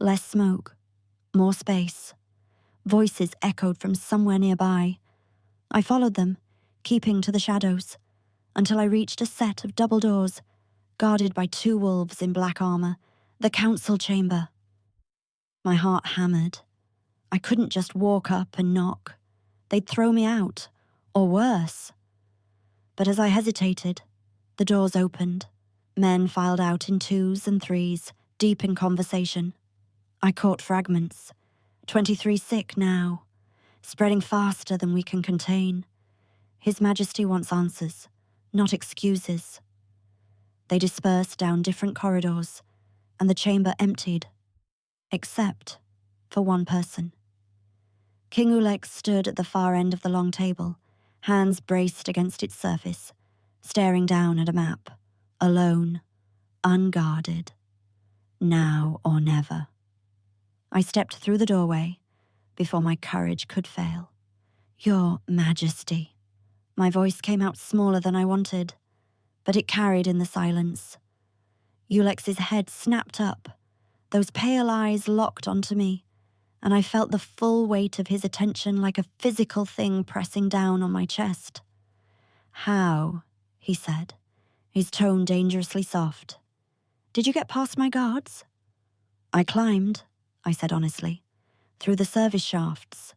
Less smoke, more space. Voices echoed from somewhere nearby. I followed them, keeping to the shadows, until I reached a set of double doors, guarded by 2 wolves in black armor, the council chamber. My heart hammered. I couldn't just walk up and knock. They'd throw me out, or worse. But as I hesitated, the doors opened. Men filed out in 2s and 3s, deep in conversation. I caught fragments. 23 sick now, spreading faster than we can contain. His Majesty wants answers, not excuses. They dispersed down different corridors, and the chamber emptied, except for one person. King Ulex stood at the far end of the long table, hands braced against its surface, staring down at a map, alone, unguarded. Now or never. I stepped through the doorway before my courage could fail. "Your Majesty." My voice came out smaller than I wanted, but it carried in the silence. Ulex's head snapped up, those pale eyes locked onto me, and I felt the full weight of his attention like a physical thing pressing down on my chest. "How?" he said, his tone dangerously soft. "Did you get past my guards?" "I climbed," I said honestly, "through the service shafts."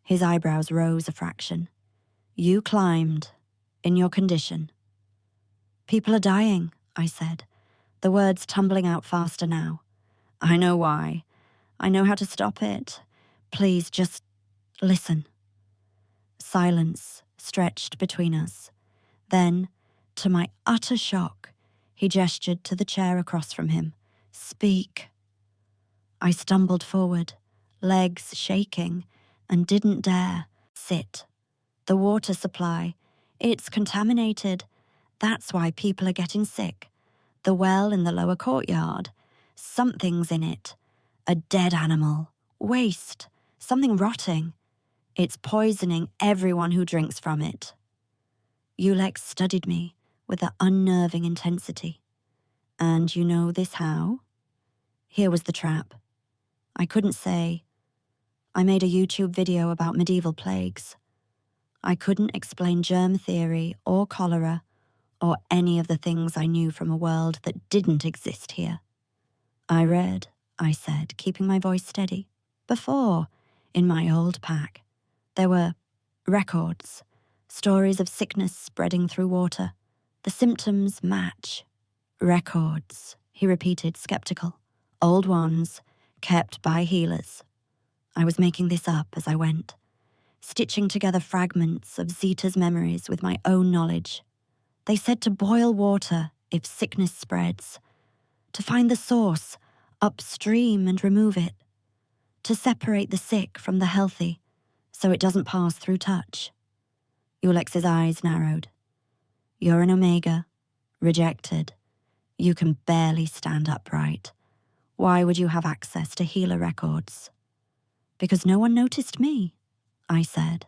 His eyebrows rose a fraction. "You climbed, in your condition." "People are dying," I said, the words tumbling out faster now. I know why. I know how to stop it. Please, just listen. Silence stretched between us. Then, to my utter shock, he gestured to the chair across from him. Speak. I stumbled forward, legs shaking, and didn't dare sit. The water supply, it's contaminated. That's why people are getting sick. The well in the lower courtyard, something's in it. A dead animal, waste, something rotting. It's poisoning everyone who drinks from it. Ulex studied me with an unnerving intensity. And you know this how? Here was the trap. I couldn't say. I made a YouTube video about medieval plagues. I couldn't explain germ theory or cholera or any of the things I knew from a world that didn't exist here. I read, I said, keeping my voice steady. Before, in my old pack, there were records, stories of sickness spreading through water. The symptoms match. Records, he repeated, skeptical. Old ones, kept by healers. I was making this up as I went, stitching together fragments of Zita's memories with my own knowledge. They said to boil water if sickness spreads, to find the source upstream and remove it, to separate the sick from the healthy so it doesn't pass through touch. Ulex's eyes narrowed. You're an Omega, rejected. You can barely stand upright. Why would you have access to healer records? Because no one noticed me, I said,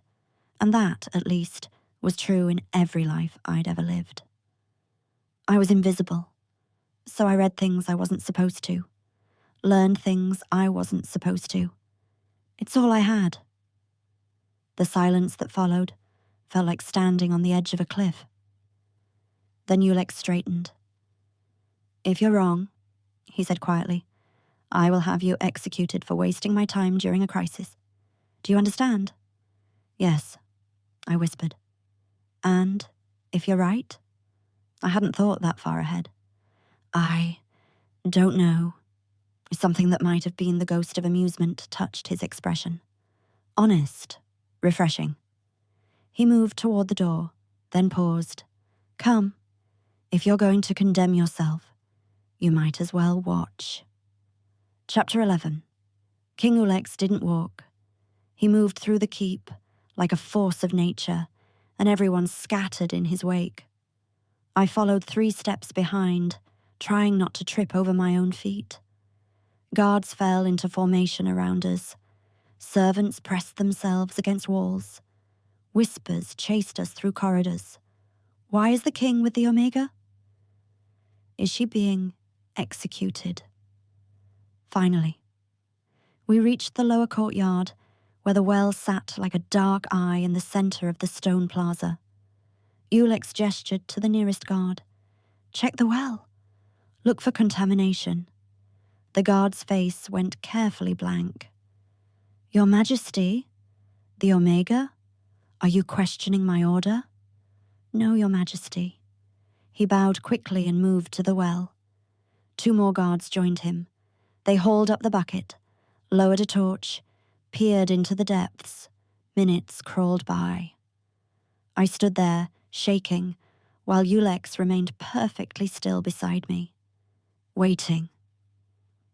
and that, at least, was true in every life I'd ever lived. I was invisible, so I read things I wasn't supposed to, learned things I wasn't supposed to. It's all I had. The silence that followed felt like standing on the edge of a cliff. Then Ulex straightened. If you're wrong, he said quietly, I will have you executed for wasting my time during a crisis. Do you understand? Yes, I whispered. And if you're right? I hadn't thought that far ahead. I don't know. Something that might have been the ghost of amusement touched his expression. Honest, refreshing. He moved toward the door, then paused. Come, if you're going to condemn yourself, you might as well watch. Chapter 11. King Ulex didn't walk. He moved through the keep like a force of nature, and everyone scattered in his wake. I followed 3 steps behind, trying not to trip over my own feet. Guards fell into formation around us. Servants pressed themselves against walls. Whispers chased us through corridors. Why is the king with the Omega? Is she being executed? Finally, we reached the lower courtyard, where the well sat like a dark eye in the center of the stone plaza. Ulex gestured to the nearest guard. Check the well. Look for contamination. The guard's face went carefully blank. Your Majesty? The Omega? Are you questioning my order? No, Your Majesty. He bowed quickly and moved to the well. 2 more guards joined him. They hauled up the bucket, lowered a torch, peered into the depths. Minutes crawled by. I stood there, shaking, while Ulex remained perfectly still beside me, waiting.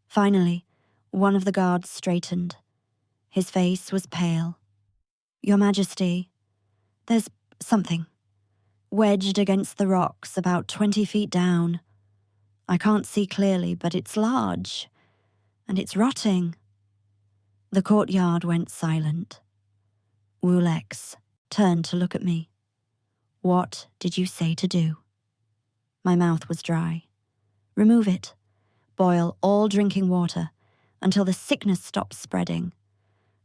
Finally, one of the guards straightened. His face was pale. Your Majesty, there's something wedged against the rocks about 20 feet down. I can't see clearly, but it's large, and it's rotting. The courtyard went silent. Ulex turned to look at me. What did you say to do? My mouth was dry. Remove it. Boil all drinking water until the sickness stops spreading.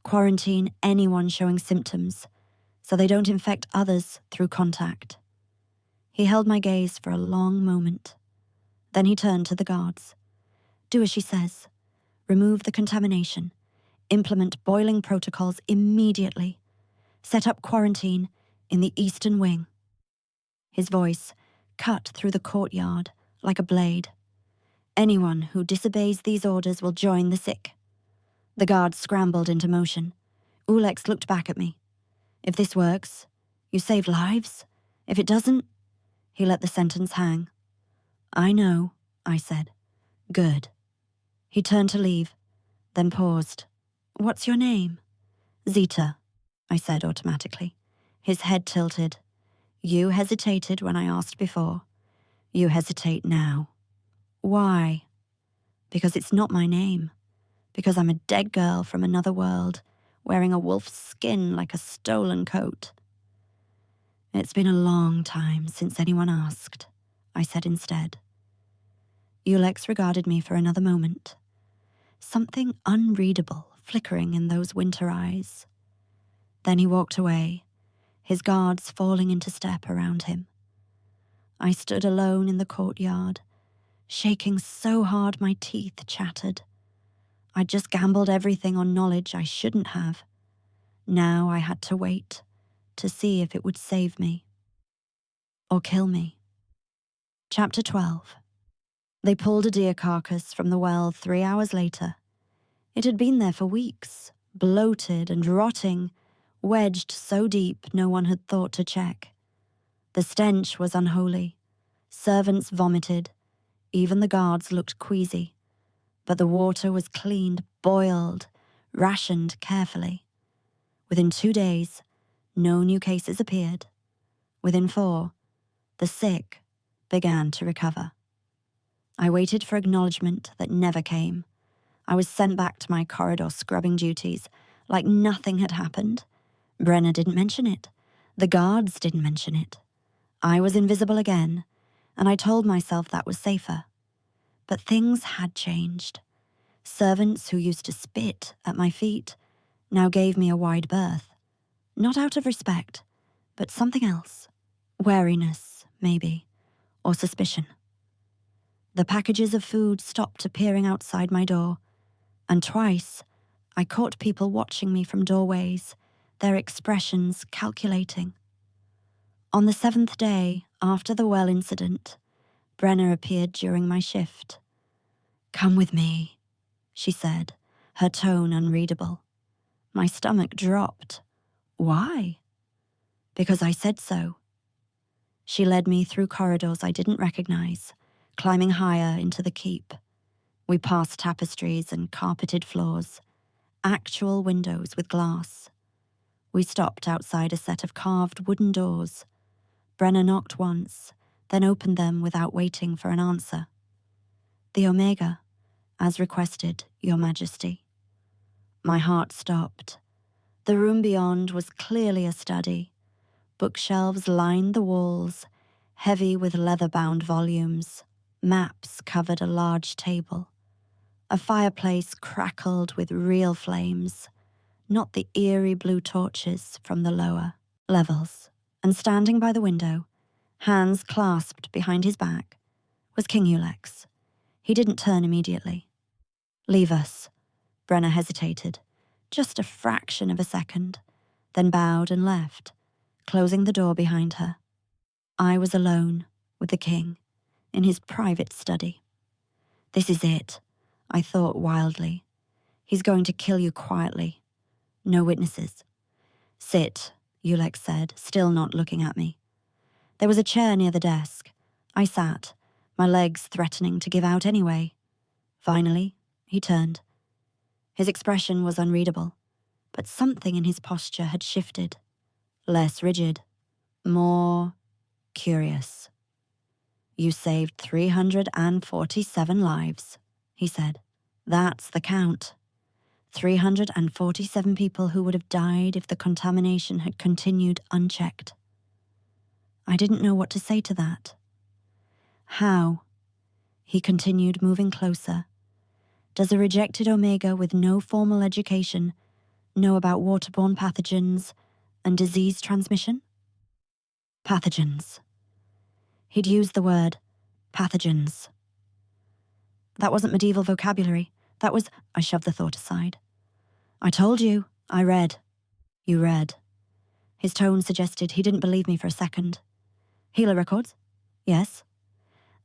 Quarantine anyone showing symptoms so they don't infect others through contact. He held my gaze for a long moment. Then he turned to the guards. Do as she says. Remove the contamination. Implement boiling protocols immediately. Set up quarantine in the eastern wing. His voice cut through the courtyard like a blade. Anyone who disobeys these orders will join the sick. The guard scrambled into motion. Ulex looked back at me. If this works, you save lives. If it doesn't, he let the sentence hang. I know, I said. Good. He turned to leave, then paused. What's your name? Zeta, I said automatically. His head tilted. You hesitated when I asked before. You hesitate now. Why? Because it's not my name. Because I'm a dead girl from another world, wearing a wolf's skin like a stolen coat. It's been a long time since anyone asked, I said instead. Ulex regarded me for another moment. Something unreadable flickering in those winter eyes. Then he walked away, his guards falling into step around him. I stood alone in the courtyard, shaking so hard my teeth chattered. I'd just gambled everything on knowledge I shouldn't have. Now I had to wait to see if it would save me or kill me. Chapter 12. They pulled a deer carcass from the well 3 hours later. It had been there for weeks, bloated and rotting, wedged so deep no one had thought to check. The stench was unholy. Servants vomited. Even the guards looked queasy. But the water was cleaned, boiled, rationed carefully. Within 2 days, no new cases appeared. Within 4, the sick began to recover. I waited for acknowledgement that never came. I was sent back to my corridor scrubbing duties, like nothing had happened. Brenner didn't mention it. The guards didn't mention it. I was invisible again, and I told myself that was safer. But things had changed. Servants who used to spit at my feet now gave me a wide berth. Not out of respect, but something else. Wariness, maybe, or suspicion. The packages of food stopped appearing outside my door, and twice I caught people watching me from doorways, their expressions calculating. On the 7th day after the well incident, Brenner appeared during my shift. Come with me, she said, her tone unreadable. My stomach dropped. Why? Because I said so. She led me through corridors I didn't recognize, climbing higher into the keep. We passed tapestries and carpeted floors, actual windows with glass. We stopped outside a set of carved wooden doors. Brenner knocked once, then opened them without waiting for an answer. The Omega, as requested, Your Majesty. My heart stopped. The room beyond was clearly a study. Bookshelves lined the walls, heavy with leather-bound volumes. Maps covered a large table. A fireplace crackled with real flames, not the eerie blue torches from the lower levels. And standing by the window, hands clasped behind his back, was King Ulex. He didn't turn immediately. Leave us. Brenner hesitated, just a fraction of a second, then bowed and left, closing the door behind her. I was alone with the king, in his private study. This is it, I thought wildly. He's going to kill you quietly. No witnesses. Sit, Ulex said, still not looking at me. There was a chair near the desk. I sat, my legs threatening to give out anyway. Finally, he turned. His expression was unreadable, but something in his posture had shifted. Less rigid, more curious. You saved 347 lives, he said. That's the count. 347 people who would have died if the contamination had continued unchecked. I didn't know what to say to that. How? He continued, moving closer. Does a rejected Omega with no formal education know about waterborne pathogens and disease transmission? Pathogens. He'd used the word pathogens. That wasn't medieval vocabulary. That was... I shoved the thought aside. I told you. I read. You read. His tone suggested he didn't believe me for a second. Healer records? Yes.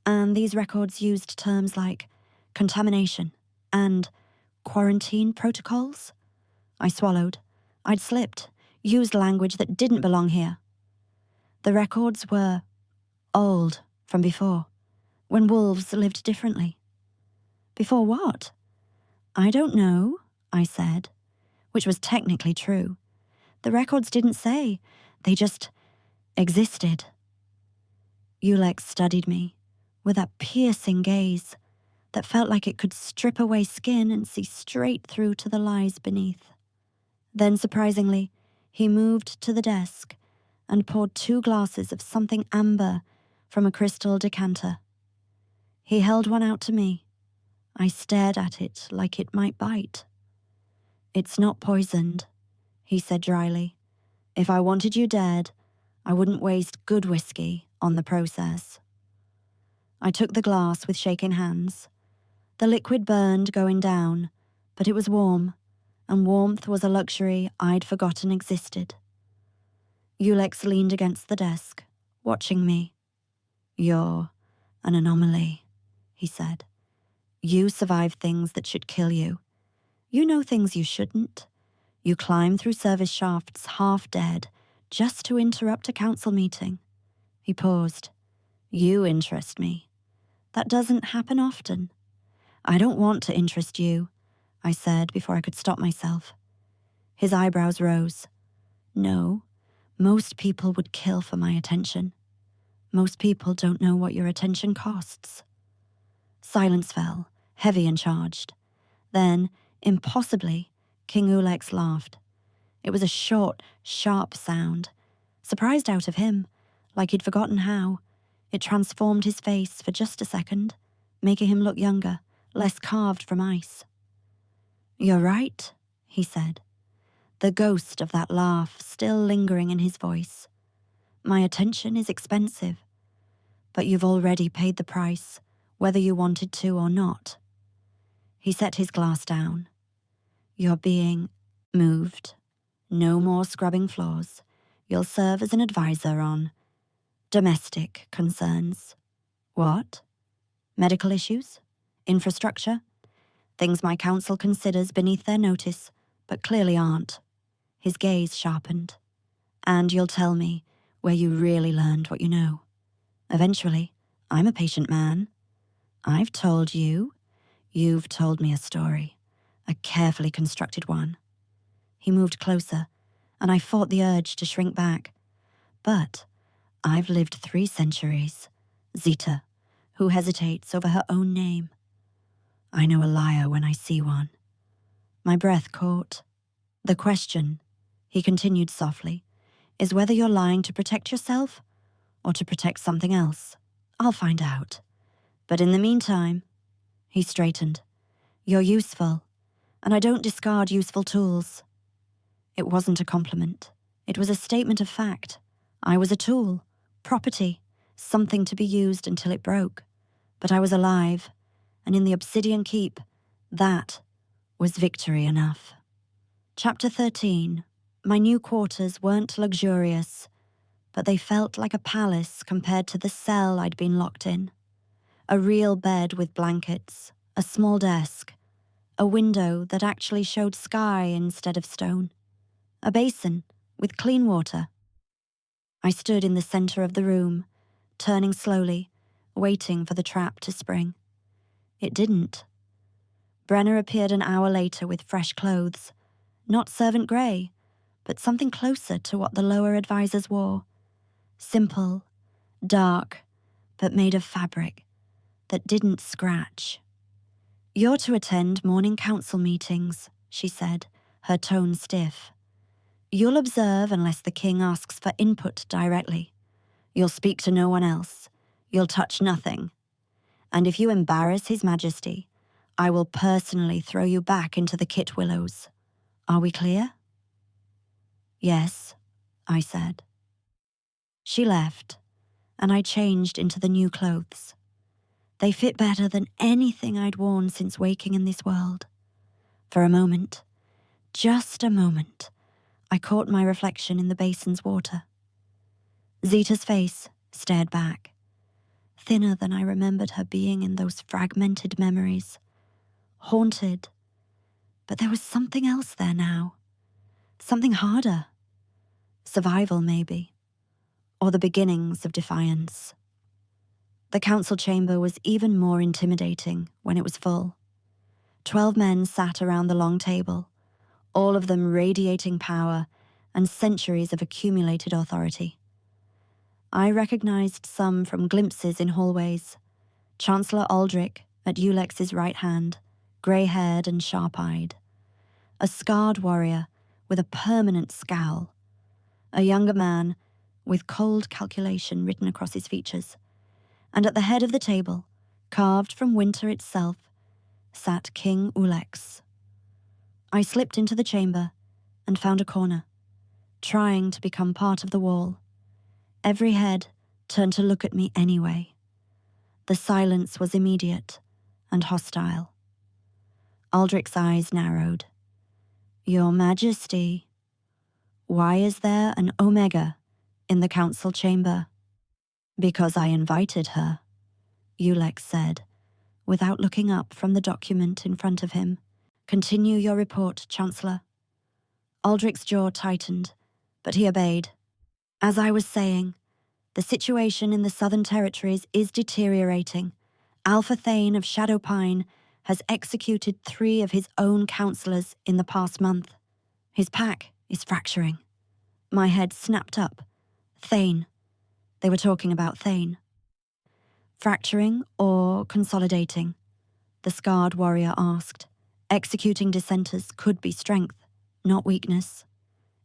And these records used terms like contamination, and quarantine protocols. I swallowed. I'd slipped, used language that didn't belong here. The records were old from before, when wolves lived differently. Before what? I don't know, I said, which was technically true. The records didn't say, they just existed. Ulex studied me with that piercing gaze that felt like it could strip away skin and see straight through to the lies beneath. Then, surprisingly, he moved to the desk and poured 2 glasses of something amber from a crystal decanter. He held one out to me. I stared at it like it might bite. "It's not poisoned," he said dryly. "If I wanted you dead, I wouldn't waste good whiskey on the process." I took the glass with shaking hands. The liquid burned going down, but it was warm, and warmth was a luxury I'd forgotten existed. Ulex leaned against the desk, watching me. "You're an anomaly," he said. "You survive things that should kill you. You know things you shouldn't. You climb through service shafts half dead just to interrupt a council meeting." He paused. "You interest me. That doesn't happen often." "I don't want to interest you," I said before I could stop myself. His eyebrows rose. "No, most people would kill for my attention. Most people don't know what your attention costs." Silence fell, heavy and charged. Then, impossibly, King Ulex laughed. It was a short, sharp sound. Surprised out of him, like he'd forgotten how, it transformed his face for just a second, making him look younger, less carved from ice. "You're right," he said, the ghost of that laugh still lingering in his voice. "My attention is expensive, but you've already paid the price, whether you wanted to or not." He set his glass down. "You're being moved. No more scrubbing floors. You'll serve as an advisor on domestic concerns." "What? Medical issues? Infrastructure? Things my council considers beneath their notice, but clearly aren't." His gaze sharpened. "And you'll tell me where you really learned what you know. Eventually, I'm a patient man. I've told you. You've told me a story, a carefully constructed one." He moved closer, and I fought the urge to shrink back. "But I've lived 3 centuries. Zita, who hesitates over her own name. I know a liar when I see one." My breath caught. "The question," he continued softly, "is whether you're lying to protect yourself or to protect something else. I'll find out. But in the meantime," he straightened, "you're useful, and I don't discard useful tools." It wasn't a compliment. It was a statement of fact. I was a tool, property, something to be used until it broke. But I was alive, and in the Obsidian Keep, that was victory enough. Chapter 13. My new quarters weren't luxurious, but they felt like a palace compared to the cell I'd been locked in. A real bed with blankets, a small desk, a window that actually showed sky instead of stone, a basin with clean water. I stood in the center of the room, turning slowly, waiting for the trap to spring. It didn't. Brenner appeared an hour later with fresh clothes, not servant grey, but something closer to what the lower advisors wore. Simple, dark, but made of fabric that didn't scratch. "You're to attend morning council meetings," she said, her tone stiff. "You'll observe unless the king asks for input directly. You'll speak to no one else. You'll touch nothing. And if you embarrass His Majesty, I will personally throw you back into the Kit Willows. Are we clear?" "Yes," I said. She left, and I changed into the new clothes. They fit better than anything I'd worn since waking in this world. For a moment, just a moment, I caught my reflection in the basin's water. Zita's face stared back, thinner than I remembered her being in those fragmented memories. haunted. But there was something else there now. Something harder. Survival, maybe. Or the beginnings of defiance. The council chamber was even more intimidating when it was full. 12 men sat around the long table, all of them radiating power and centuries of accumulated authority. I recognized some from glimpses in hallways. Chancellor Aldrich at Ulex's right hand, grey-haired and sharp-eyed. A scarred warrior with a permanent scowl. A younger man with cold calculation written across his features. And at the head of the table, carved from winter itself, sat King Ulex. I slipped into the chamber and found a corner, trying to become part of the wall. Every head turned to look at me anyway. The silence was immediate and hostile. Aldrich's eyes narrowed. Your Majesty, why is there an Omega in the council chamber? Because I invited her, Ulex said, without looking up from the document in front of him. Continue your report, Chancellor. Aldrich's jaw tightened, but he obeyed. As I was saying, the situation in the Southern Territories is deteriorating. Alpha Thane of Shadowpine has executed 3 of his own councillors in the past month. His pack is fracturing. My head snapped up. Thane. They were talking about Thane. Fracturing or consolidating? The scarred warrior asked. Executing dissenters could be strength, not weakness.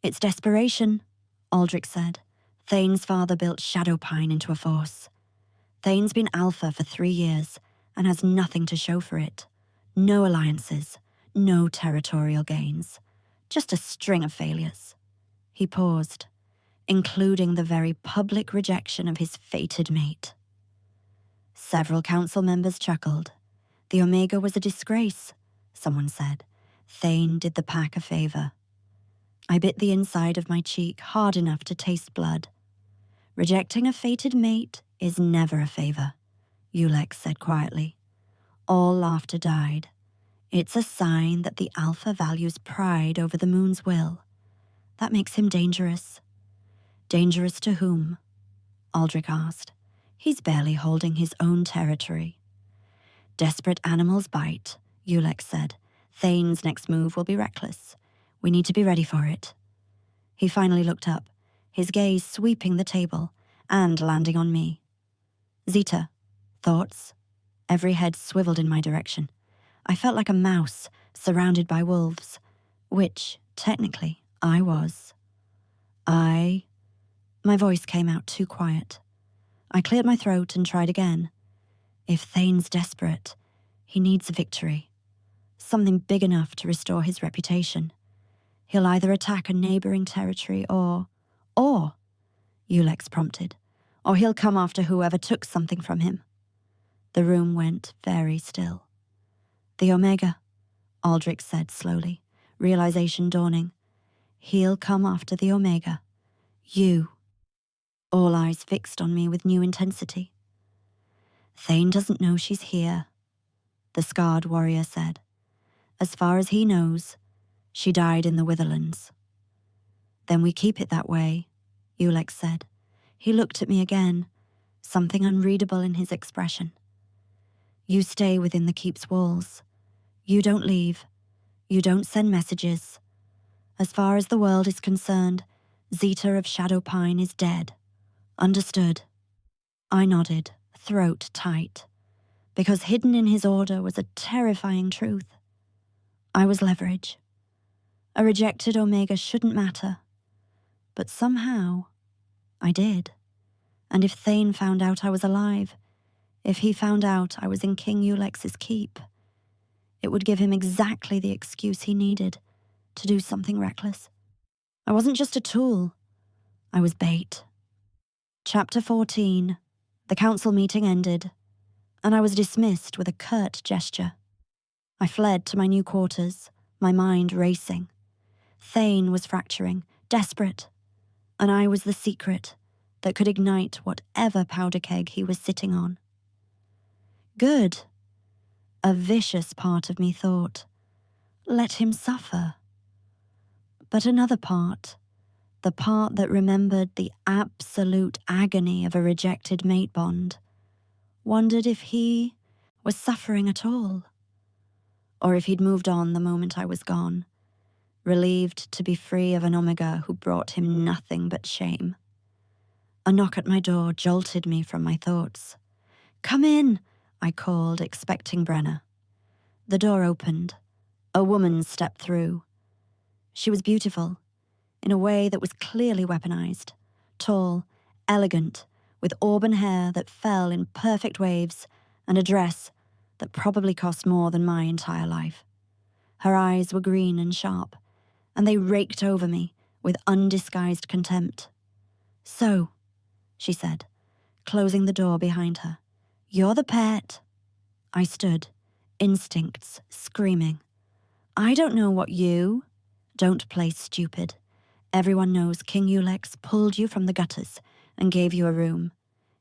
It's desperation, Aldrich said. Thane's father built Shadowpine into a force. Thane's been alpha for 3 years and has nothing to show for it. No alliances, no territorial gains. Just a string of failures. He paused, including the very public rejection of his fated mate. Several council members chuckled. The Omega was a disgrace, someone said. Thane did the pack a favor. I bit the inside of my cheek hard enough to taste blood. Rejecting a fated mate is never a favor, Ulex said quietly. All laughter died. It's a sign that the Alpha values pride over the moon's will. That makes him dangerous. Dangerous to whom? Aldrich asked. He's barely holding his own territory. Desperate animals bite, Ulex said. Thane's next move will be reckless. We need to be ready for it. He finally looked up, his gaze sweeping the table and landing on me. Zeta, thoughts? Every head swiveled in my direction. I felt like a mouse surrounded by wolves, which, technically, I was. My voice came out too quiet. I cleared my throat and tried again. If Thane's desperate, he needs a victory. Something big enough to restore his reputation. He'll either attack a neighboring territory or, Ulex prompted, or he'll come after whoever took something from him. The room went very still. The Omega, Aldrich said slowly, realization dawning. He'll come after the Omega. You. All eyes fixed on me with new intensity. Thane doesn't know she's here, the scarred warrior said. As far as he knows, she died in the Witherlands. Then we keep it that way, Ulex said. He looked at me again, something unreadable in his expression. You stay within the keep's walls. You don't leave. You don't send messages. As far as the world is concerned, Zeta of Shadowpine is dead. Understood. I nodded, throat tight, because hidden in his order was a terrifying truth. I was leverage. A rejected Omega shouldn't matter. But somehow, I did. And if Thane found out I was alive, if he found out I was in King Ulex's keep, it would give him exactly the excuse he needed to do something reckless. I wasn't just a tool. I was bait. Chapter 14. The council meeting ended, and I was dismissed with a curt gesture. I fled to my new quarters, my mind racing. Thane was fracturing, desperate, and I was the secret that could ignite whatever powder keg he was sitting on. Good. A vicious part of me thought, let him suffer. But another part, the part that remembered the absolute agony of a rejected mate bond, wondered if he was suffering at all, or if he'd moved on the moment I was gone, relieved to be free of an Omega who brought him nothing but shame. A knock at my door jolted me from my thoughts. "Come in," I called, expecting Brenna. The door opened. A woman stepped through. She was beautiful, in a way that was clearly weaponized, tall, elegant, with auburn hair that fell in perfect waves and a dress that probably cost more than my entire life. Her eyes were green and sharp, and they raked over me with undisguised contempt. "So," she said, closing the door behind her, "you're the pet." I stood, instincts screaming. "I don't know what you—" "Don't play stupid. Everyone knows King Ulex pulled you from the gutters and gave you a room,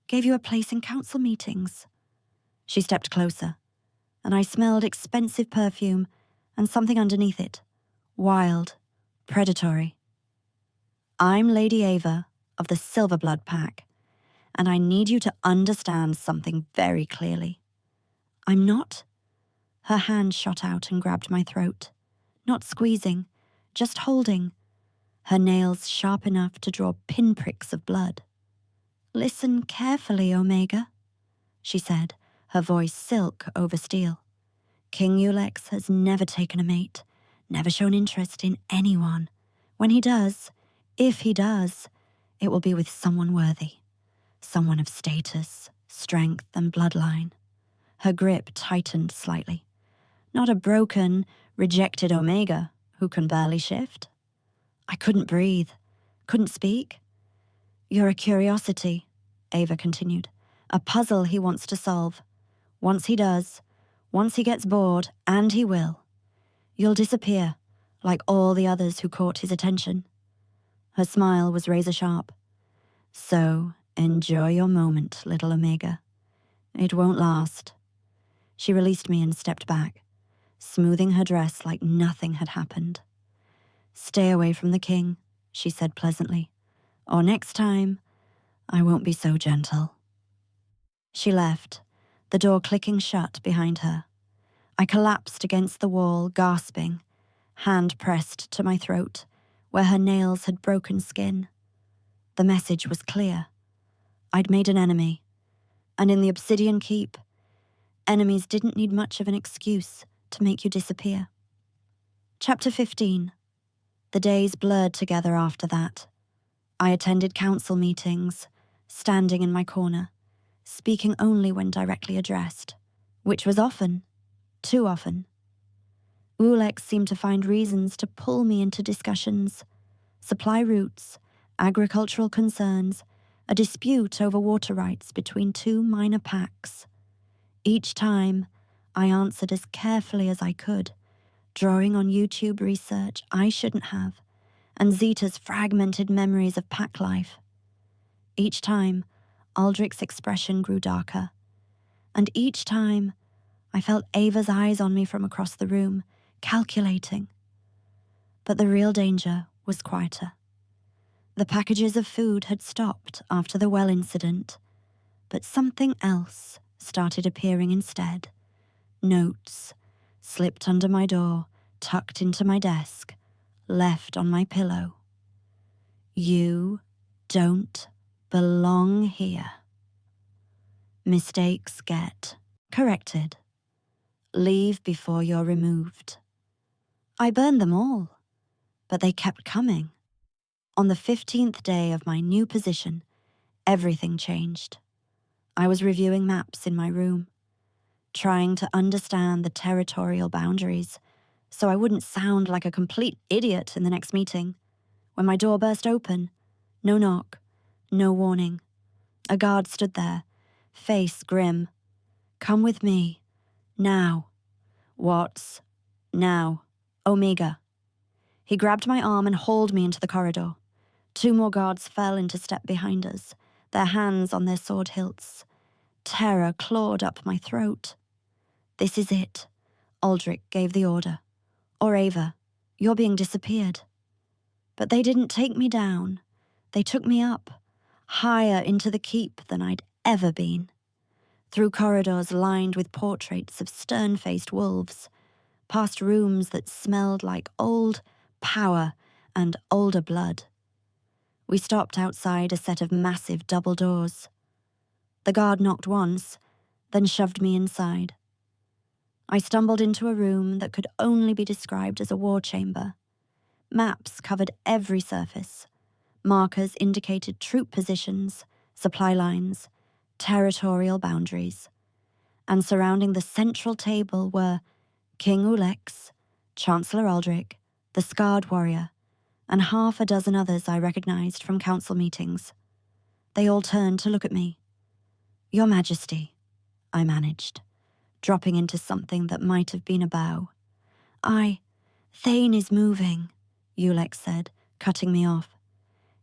gave you a place in council meetings." She stepped closer, and I smelled expensive perfume and something underneath it, wild, predatory. "I'm Lady Ava of the Silverblood Pack, and I need you to understand something very clearly." "I'm not?" Her hand shot out and grabbed my throat, not squeezing, just holding, her nails sharp enough to draw pinpricks of blood. "Listen carefully, Omega," she said, her voice silk over steel. "King Ulex has never taken a mate, never shown interest in anyone. When he does, if he does, it will be with someone worthy, someone of status, strength, and bloodline." Her grip tightened slightly. "Not a broken, rejected Omega who can barely shift." I couldn't breathe, couldn't speak. "You're a curiosity," Ava continued, "a puzzle he wants to solve. Once he does, once he gets bored, and he will, you'll disappear, like all the others who caught his attention." Her smile was razor-sharp. "So, enjoy your moment, little Omega. It won't last." She released me and stepped back, smoothing her dress like nothing had happened. "Stay away from the king," she said pleasantly, "or next time, I won't be so gentle." She left, the door clicking shut behind her. I collapsed against the wall, gasping, hand pressed to my throat, where her nails had broken skin. The message was clear. I'd made an enemy, and in the Obsidian Keep, enemies didn't need much of an excuse to make you disappear. Chapter 15. The days blurred together after that. I attended council meetings, standing in my corner, speaking only when directly addressed, which was often, too often. Ulex seemed to find reasons to pull me into discussions, supply routes, agricultural concerns, a dispute over water rights between two minor packs. Each time, I answered as carefully as I could, drawing on YouTube research I shouldn't have, and Zeta's fragmented memories of pack life. Each time, Aldrich's expression grew darker, and each time, I felt Ava's eyes on me from across the room, calculating. But the real danger was quieter. The packages of food had stopped after the well incident, but something else started appearing instead. Notes, slipped under my door, tucked into my desk, left on my pillow. "You don't belong here. Mistakes get corrected. Leave before you're removed." I burned them all, but they kept coming. On the 15th day of my new position, everything changed. I was reviewing maps in my room, trying to understand the territorial boundaries so I wouldn't sound like a complete idiot in the next meeting, when my door burst open. No knock, no warning. A guard stood there, face grim. "Come with me. Now." "What's now?" "Omega." He grabbed my arm and hauled me into the corridor. 2 more guards fell into step behind us, their hands on their sword hilts. Terror clawed up my throat. This is it. Aldrich gave the order. Or Ava, you're being disappeared. But they didn't take me down. They took me up, higher into the keep than I'd ever been. Through corridors lined with portraits of stern-faced wolves, past rooms that smelled like old power and older blood. We stopped outside a set of massive double doors. The guard knocked once, then shoved me inside. I stumbled into a room that could only be described as a war chamber. Maps covered every surface. Markers indicated troop positions, supply lines, territorial boundaries. And surrounding the central table were King Ulex, Chancellor Aldrich, the Scarred Warrior, and half a dozen others I recognized from council meetings. They all turned to look at me. Your Majesty, I managed, dropping into something that might have been a bow. Thane is moving, Ulex said, cutting me off.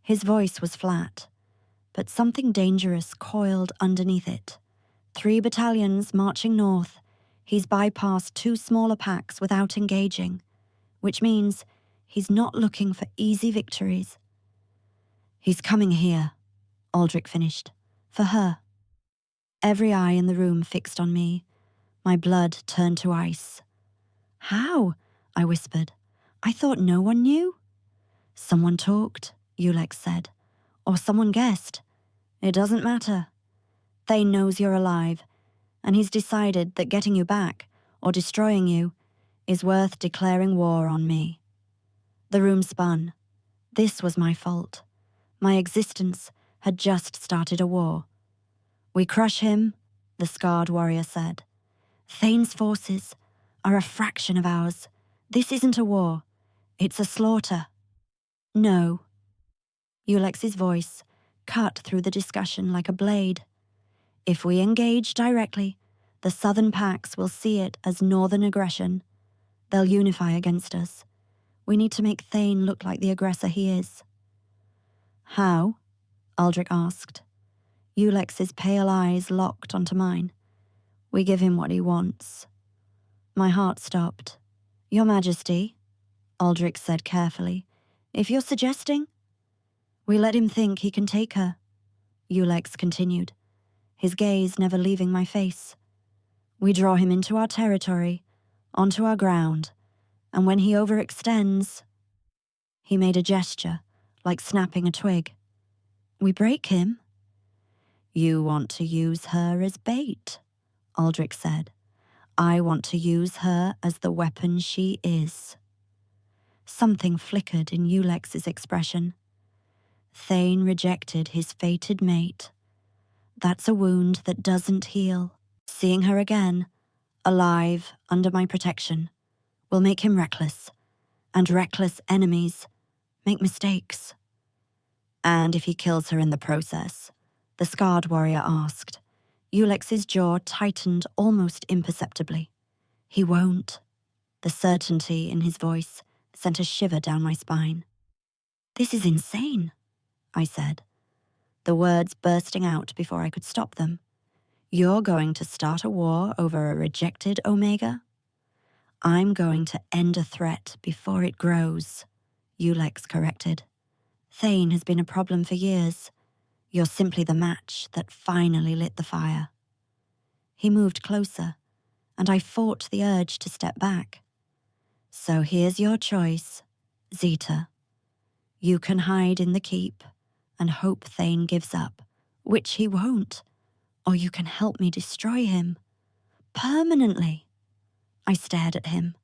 His voice was flat, but something dangerous coiled underneath it. 3 battalions marching north. He's bypassed 2 smaller packs without engaging, which means he's not looking for easy victories. He's coming here, Aldrich finished. For her. Every eye in the room fixed on me. My blood turned to ice. How? I whispered. I thought no one knew. Someone talked, Ulex said. Or someone guessed. It doesn't matter. Thane knows you're alive, and he's decided that getting you back, or destroying you, is worth declaring war on me. The room spun. This was my fault. My existence had just started a war. We crush him, the Scarred Warrior said. Thane's forces are a fraction of ours. This isn't a war. It's a slaughter. No. Ulex's voice cut through the discussion like a blade. If we engage directly, the southern packs will see it as northern aggression. They'll unify against us. We need to make Thane look like the aggressor he is. How? Aldrich asked. Ulex's pale eyes locked onto mine. We give him what he wants. My heart stopped. Your Majesty, Aldrich said carefully, if you're suggesting... We let him think he can take her, Ulex continued, his gaze never leaving my face. We draw him into our territory, onto our ground, and when he overextends... He made a gesture, like snapping a twig. We break him. You want to use her as bait, Aldrich said. I want to use her as the weapon she is. Something flickered in Ulex's expression. Thane rejected his fated mate. That's a wound that doesn't heal. Seeing her again, alive, under my protection, will make him reckless, and reckless enemies make mistakes. And if he kills her in the process, the Scarred Warrior asked. Ulex's jaw tightened almost imperceptibly. He won't. The certainty in his voice sent a shiver down my spine. This is insane, I said, the words bursting out before I could stop them. You're going to start a war over a rejected Omega? I'm going to end a threat before it grows, Ulex corrected. Thane has been a problem for years. You're simply the match that finally lit the fire. He moved closer, and I fought the urge to step back. So here's your choice, Zeta. You can hide in the keep and hope Thane gives up, which he won't, or you can help me destroy him. Permanently. I stared at him,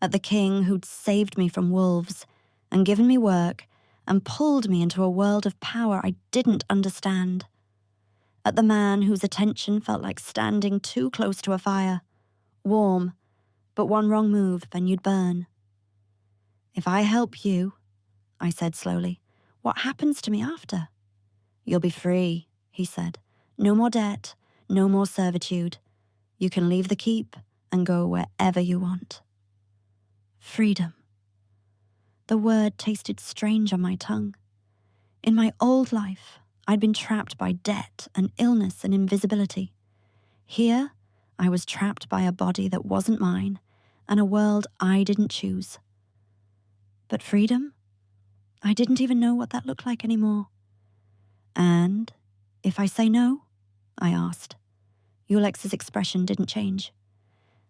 at the king who'd saved me from wolves and given me work and pulled me into a world of power I didn't understand. At the man whose attention felt like standing too close to a fire, warm, but one wrong move and you'd burn. If I help you, I said slowly, what happens to me after? You'll be free, he said. No more debt, no more servitude. You can leave the keep and go wherever you want. Freedom. The word tasted strange on my tongue. In my old life, I'd been trapped by debt and illness and invisibility. Here, I was trapped by a body that wasn't mine and a world I didn't choose. But freedom? I didn't even know what that looked like anymore. And if I say no? I asked. Ulex's expression didn't change.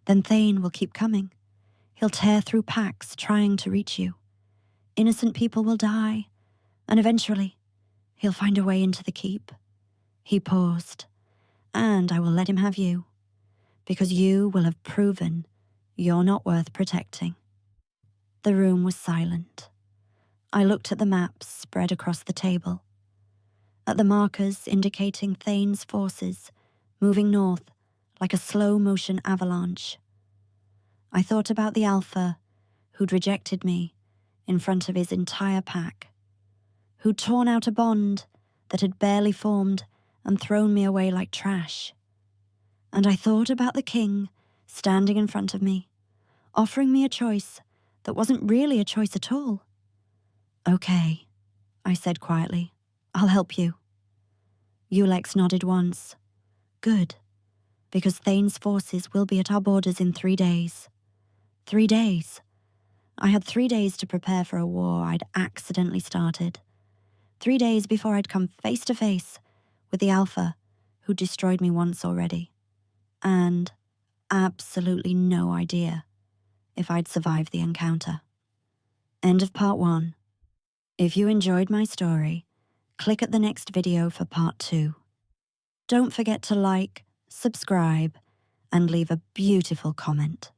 Then Thane will keep coming. He'll tear through packs trying to reach you. Innocent people will die, and eventually, he'll find a way into the keep. He paused. And I will let him have you, because you will have proven you're not worth protecting. The room was silent. I looked at the maps spread across the table, at the markers indicating Thane's forces moving north like a slow-motion avalanche. I thought about the Alpha who'd rejected me in front of his entire pack, who'd torn out a bond that had barely formed and thrown me away like trash. And I thought about the king standing in front of me, offering me a choice that wasn't really a choice at all. Okay, I said quietly. I'll help you. Ulex nodded once. Good, because Thane's forces will be at our borders in 3 days. 3 days. I had 3 days to prepare for a war I'd accidentally started. 3 days before I'd come face to face with the Alpha who destroyed me once already. And absolutely no idea if I'd survive the encounter. End of part 1. If you enjoyed my story, click at the next video for part 2. Don't forget to like, subscribe, and leave a beautiful comment.